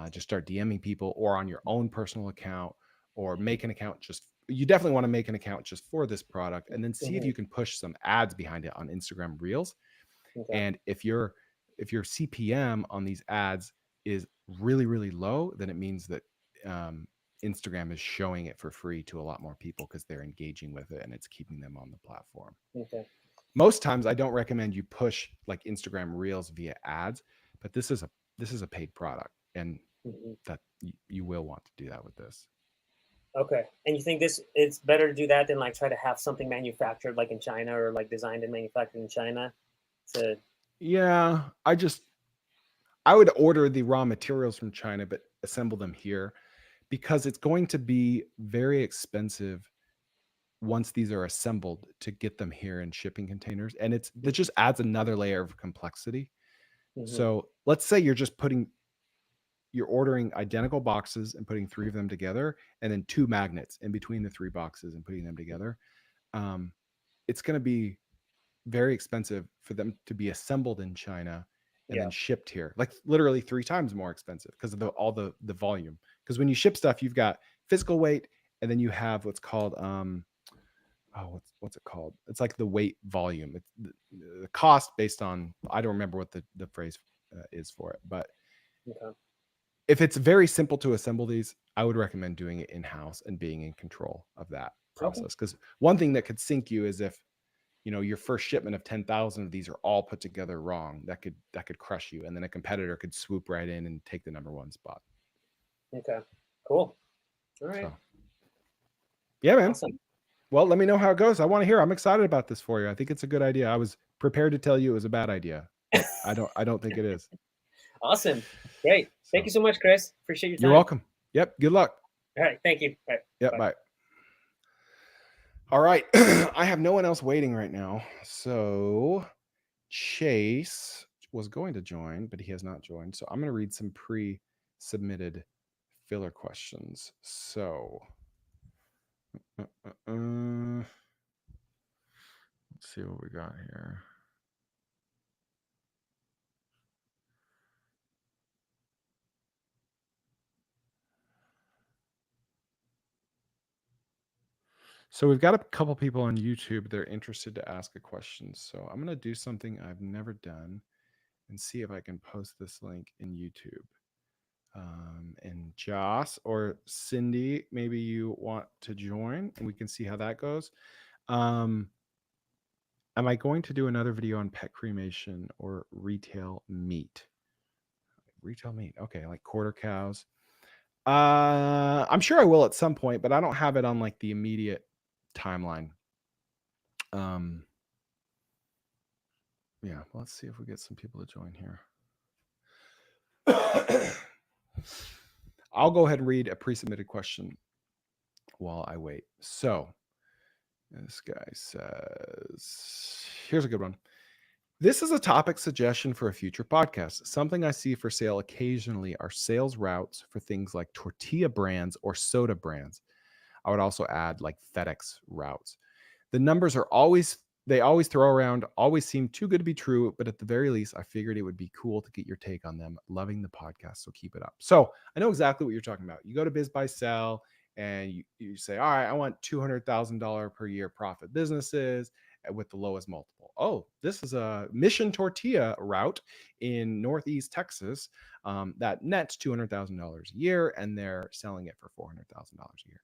Just start DMing people, or on your own personal account, or make an account you definitely want to make an account just for this product, and then see if you can push some ads behind it on Instagram Reels. And if your CPM on these ads is really, really low, then it means that Instagram is showing it for free to a lot more people because they're engaging with it and it's keeping them on the platform. Okay. Most times I don't recommend you push like Instagram Reels via ads, but this is a paid product, and that you will want to do that with this. Okay. And you think it's better to do that than like try to have something manufactured like in China, or like designed and manufactured in China? Yeah, I would order the raw materials from China, but assemble them here, because it's going to be very expensive once these are assembled to get them here in shipping containers. And that just adds another layer of complexity. So let's say you're ordering identical boxes and putting 3 of them together, and then 2 magnets in between the 3 boxes and putting them together. It's going to be very expensive for them to be assembled in China and then shipped here, like literally 3 times more expensive because of all the volume. Because when you ship stuff, you've got physical weight, and then you have what's called what's it called? It's like the weight volume. It's the cost based on, I don't remember what the phrase is for it, but if it's very simple to assemble these, I would recommend doing it in-house and being in control of that process. Because one thing that could sink you is if, you know, your first shipment of 10,000 of these are all put together wrong. That could crush you, and then a competitor could swoop right in and take the number 1 spot. Okay, cool. All right. So, yeah, man. Awesome. Well, let me know how it goes. I want to hear. I'm excited about this for you. I think it's a good idea. I was prepared to tell you it was a bad idea. I don't think it is. Awesome. Great. Thank you so much, Chris. Appreciate your time. You're welcome. Yep. Good luck. All right. Thank you. All right. Yep. Bye. All right. I have no one else waiting right now. So Chase was going to join, but he has not joined. So I'm going to read some pre-submitted filler questions. So let's see what we got here. So we've got a couple people on YouTube that are interested to ask a question. So I'm going to do something I've never done and see if I can post this link in YouTube. And Joss or Cindy, maybe you want to join and we can see how that goes. Am I going to do another video on pet cremation or retail meat? Retail meat. Okay, like quarter cows. I'm sure I will at some point, but I don't have it on like the immediate timeline. Yeah, let's see if we get some people to join here. I'll go ahead and read a pre-submitted question while I wait. So this guy says, here's a good one. This is a topic suggestion for a future podcast. Something I see for sale occasionally are sales routes for things like tortilla brands or soda brands. I would also add like FedEx routes. The numbers are always throw around, always seem too good to be true, but at the very least, I figured it would be cool to get your take on them. Loving the podcast, so keep it up. So I know exactly what you're talking about. You go to Biz Buy Sell and you say, all right, I want $200,000 per year profit businesses with the lowest multiple. Oh, this is a Mission Tortilla route in Northeast Texas that nets $200,000 a year, and they're selling it for $400,000 a year.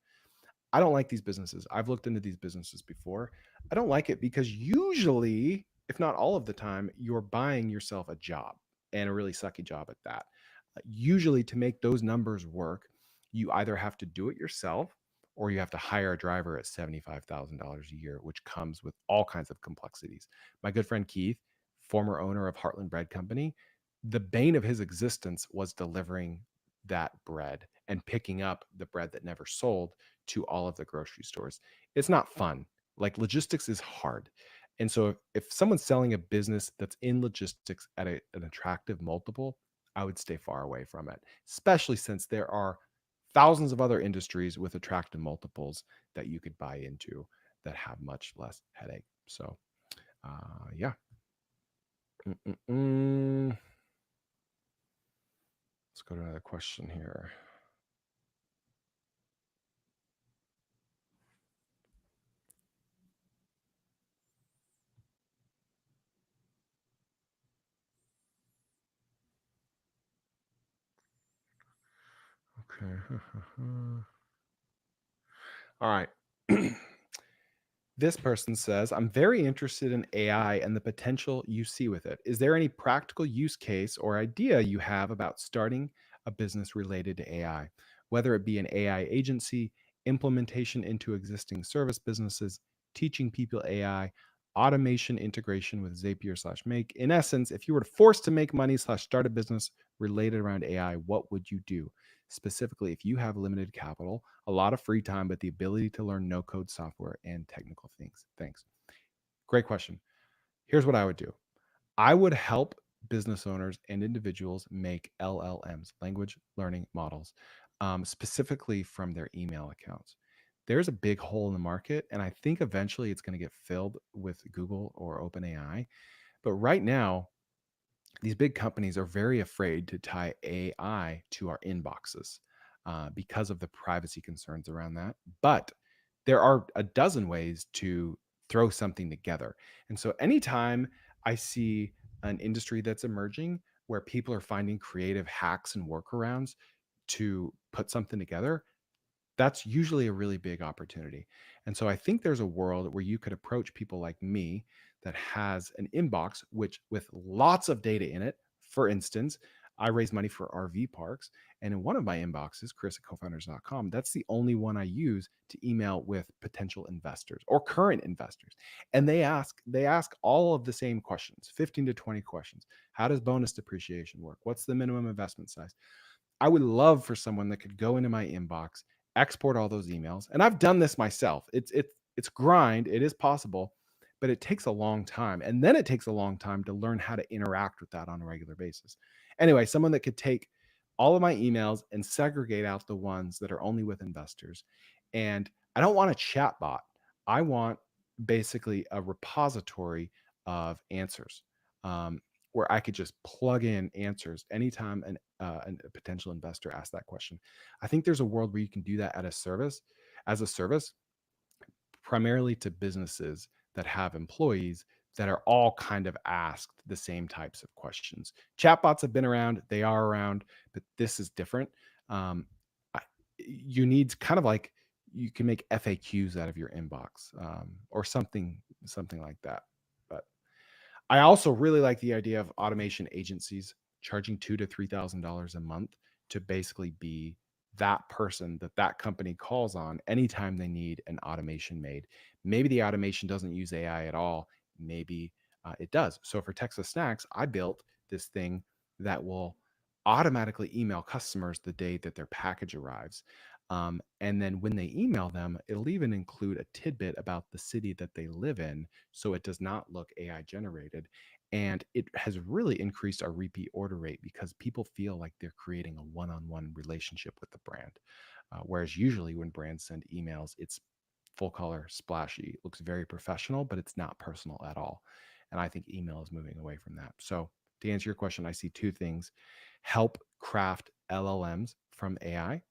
I don't like these businesses. I've looked into these businesses before. I don't like it because usually, if not all of the time, you're buying yourself a job, and a really sucky job at that. Usually to make those numbers work, you either have to do it yourself or you have to hire a driver at $75,000 a year, which comes with all kinds of complexities. My good friend Keith, former owner of Heartland Bread Company, the bane of his existence was delivering that bread and picking up the bread that never sold to all of the grocery stores. It's not fun. Like, logistics is hard. And so if someone's selling a business that's in logistics at an attractive multiple, I would stay far away from it, especially since there are thousands of other industries with attractive multiples that you could buy into that have much less headache. So, yeah. Let's go to another question here. Okay. All right. This person says, I'm very interested in AI and the potential you see with it. Is there any practical use case or idea you have about starting a business related to AI, whether it be an AI agency, implementation into existing service businesses, teaching people AI, automation integration with Zapier/Make? In essence, if you were forced to make money / start a business related around AI, what would you do? specifically if you have limited capital, a lot of free time, but the ability to learn no-code software and technical things. Thanks. Great question. Here's what I would do. I would help business owners and individuals make LLMs, language learning models, specifically from their email accounts. There's a big hole in the market, and I think eventually it's going to get filled with Google or OpenAI. But right now, these big companies are very afraid to tie AI to our inboxes because of the privacy concerns around that. But there are a dozen ways to throw something together. And so anytime I see an industry that's emerging where people are finding creative hacks and workarounds to put something together, that's usually a really big opportunity. And so I think there's a world where you could approach people like me that has an inbox which with lots of data in it. For instance, I raise money for RV parks, and in one of my inboxes, Chris at cofounders.com, that's the only one I use to email with potential investors or current investors. And they ask all of the same questions, 15 to 20 questions. How does bonus depreciation work? What's the minimum investment size? I would love for someone that could go into my inbox, export all those emails. And I've done this myself. It's grind. It is possible, but it takes a long time. And then it takes a long time to learn how to interact with that on a regular basis. Anyway, someone that could take all of my emails and segregate out the ones that are only with investors. And I don't want a chat bot. I want basically a repository of answers. Where I could just plug in answers anytime a potential investor asks that question. I think there's a world where you can do that as a service, primarily to businesses that have employees that are all kind of asked the same types of questions. Chatbots have been around, they are around, but this is different. You need kind of like you can make FAQs out of your inbox or something like that. But I also really like the idea of automation agencies charging $2,000 to $3,000 a month to basically be that person that company calls on anytime they need an automation made. Maybe the automation doesn't use AI at all. Maybe it does. So for Texas Snacks, I built this thing that will automatically email customers the day that their package arrives. And then when they email them, it'll even include a tidbit about the city that they live in, so it does not look AI generated. And it has really increased our repeat order rate because people feel like they're creating a one-on-one relationship with the brand. Whereas usually when brands send emails, it's full color, splashy, it looks very professional, but it's not personal at all. And I think email is moving away from that. So to answer your question, I see two things: help craft LLMs from AI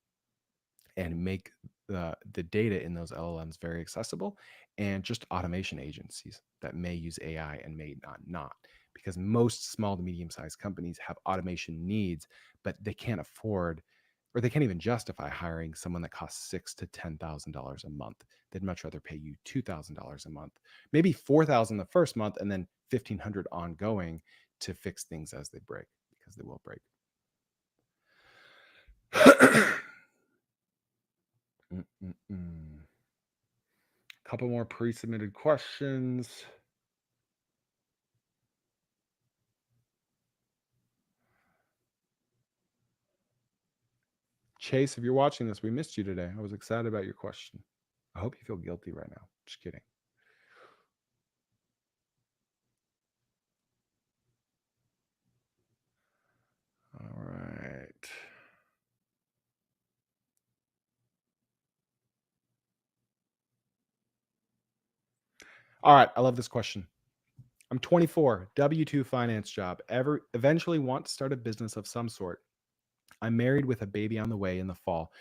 and make the data in those LLMs very accessible, and just automation agencies that may use AI and may not, because most small to medium-sized companies have automation needs, but they can't afford or they can't even justify hiring someone that costs $6,000 to $10,000 a month. They'd much rather pay you $2,000 a month, maybe $4,000 the first month, and then $1,500 ongoing to fix things as they break, because they will break. Couple more pre-submitted questions. Chase, if you're watching this, we missed you today. I was excited about your question. I hope you feel guilty right now. Just kidding. All right. All right. I love this question. I'm 24, W-2 finance job. Eventually want to start a business of some sort. I'm married with a baby on the way in the fall,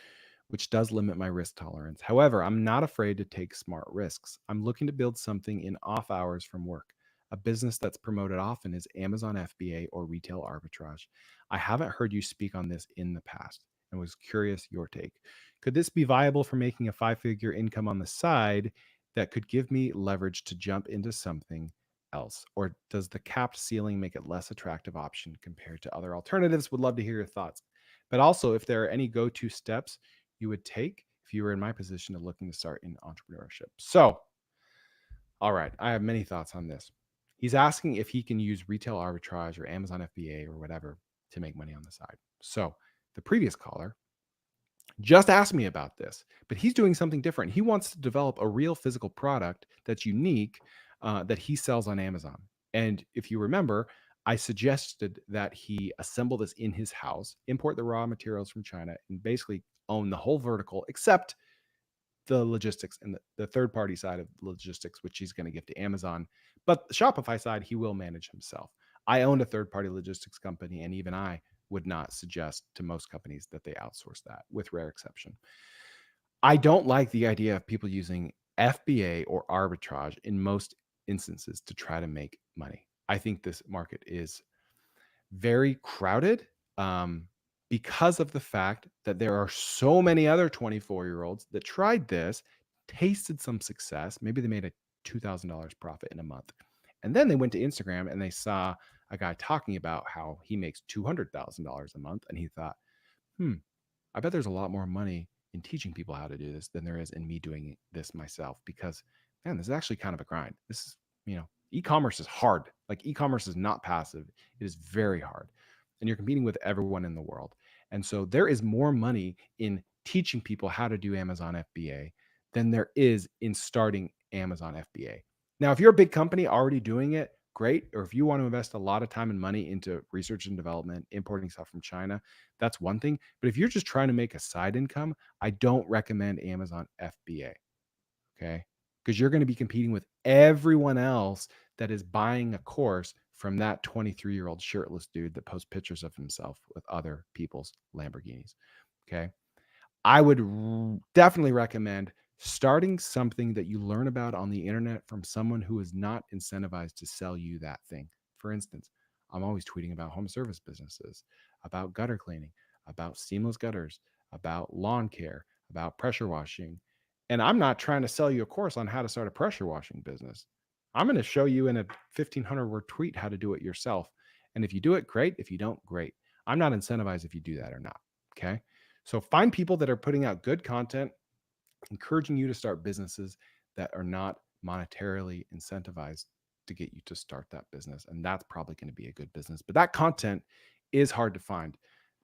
which does limit my risk tolerance. However, I'm not afraid to take smart risks. I'm looking to build something in off hours from work. A business that's promoted often is Amazon FBA or retail arbitrage. I haven't heard you speak on this in the past and was curious your take. Could this be viable for making a 5-figure income on the side that could give me leverage to jump into something else? Or does the capped ceiling make it less attractive option compared to other alternatives? Would love to hear your thoughts. But also, if there are any go-to steps you would take if you were in my position of looking to start in entrepreneurship. So, all right, I have many thoughts on this. He's asking if he can use retail arbitrage or Amazon FBA or whatever to make money on the side. So the previous caller just asked me about this, but he's doing something different. He wants to develop a real physical product that's unique, that he sells on Amazon. And if you remember, I suggested that he assemble this in his house, import the raw materials from China, and basically own the whole vertical, except the logistics and the third party side of logistics, which he's going to give to Amazon. But the Shopify side, he will manage himself. I owned a third party logistics company, and even I would not suggest to most companies that they outsource that, with rare exception. I don't like the idea of people using FBA or arbitrage in most instances to try to make money. I think this market is very crowded, because of the fact that there are so many other 24-year-olds that tried this, tasted some success. Maybe they made a $2,000 profit in a month. And then they went to Instagram and they saw a guy talking about how he makes $200,000 a month. And he thought, I bet there's a lot more money in teaching people how to do this than there is in me doing this myself, because, man, this is actually kind of a grind. This is, e-commerce is hard. Like, e-commerce is not passive. It is very hard. And you're competing with everyone in the world. And so there is more money in teaching people how to do Amazon FBA than there is in starting Amazon FBA. Now, if you're a big company already doing it, great. Or if you want to invest a lot of time and money into research and development, importing stuff from China, that's one thing. But if you're just trying to make a side income, I don't recommend Amazon FBA. Okay. Because you're going to be competing with everyone else that is buying a course from that 23-year-old shirtless dude that posts pictures of himself with other people's Lamborghinis. Okay. I would definitely recommend starting something that you learn about on the internet from someone who is not incentivized to sell you that thing. For instance, I'm always tweeting about home service businesses, about gutter cleaning, about seamless gutters, about lawn care, about pressure washing. And I'm not trying to sell you a course on how to start a pressure washing business. I'm going to show you in a 1,500 word tweet how to do it yourself. And if you do it, great. If you don't, great. I'm not incentivized if you do that or not. Okay. So find people that are putting out good content, encouraging you to start businesses that are not monetarily incentivized to get you to start that business. And that's probably going to be a good business. But that content is hard to find.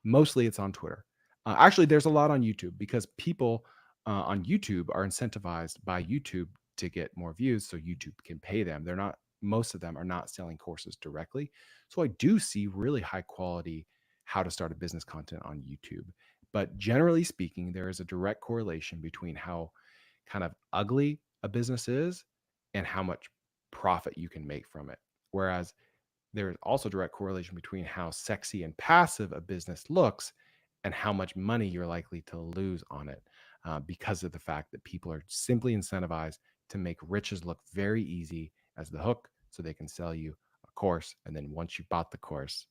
Mostly it's on Twitter. Actually, there's a lot on YouTube, because people on YouTube are incentivized by YouTube to get more views, so YouTube can pay them. Most of them are not selling courses directly. So I do see really high quality how to start a business content on YouTube. But generally speaking, there is a direct correlation between how kind of ugly a business is and how much profit you can make from it. Whereas there is also direct correlation between how sexy and passive a business looks and how much money you're likely to lose on it, because of the fact that people are simply incentivized to make riches look very easy as the hook, so they can sell you a course. And then once you bought the course,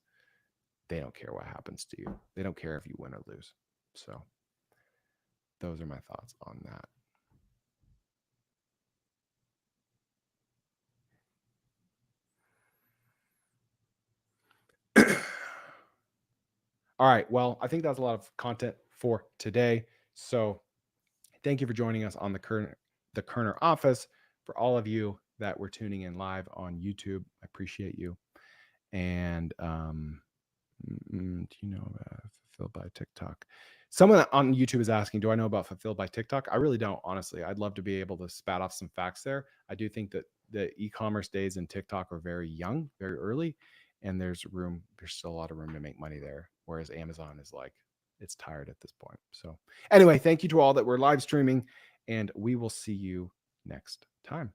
they don't care what happens to you. They don't care if you win or lose. So those are my thoughts on that. All right. Well, I think that's a lot of content for today. So thank you for joining us on the Koerner Office. For all of you that were tuning in live on YouTube, I appreciate you. And do you know about Fulfilled by TikTok? Someone on YouTube is asking, do I know about Fulfilled by TikTok? I really don't, honestly. I'd love to be able to spat off some facts there. I do think that the e-commerce days in TikTok are very young, very early, and there's still a lot of room to make money there. Whereas Amazon is like, it's tired at this point. So anyway, thank you to all that were live streaming, and we will see you next time.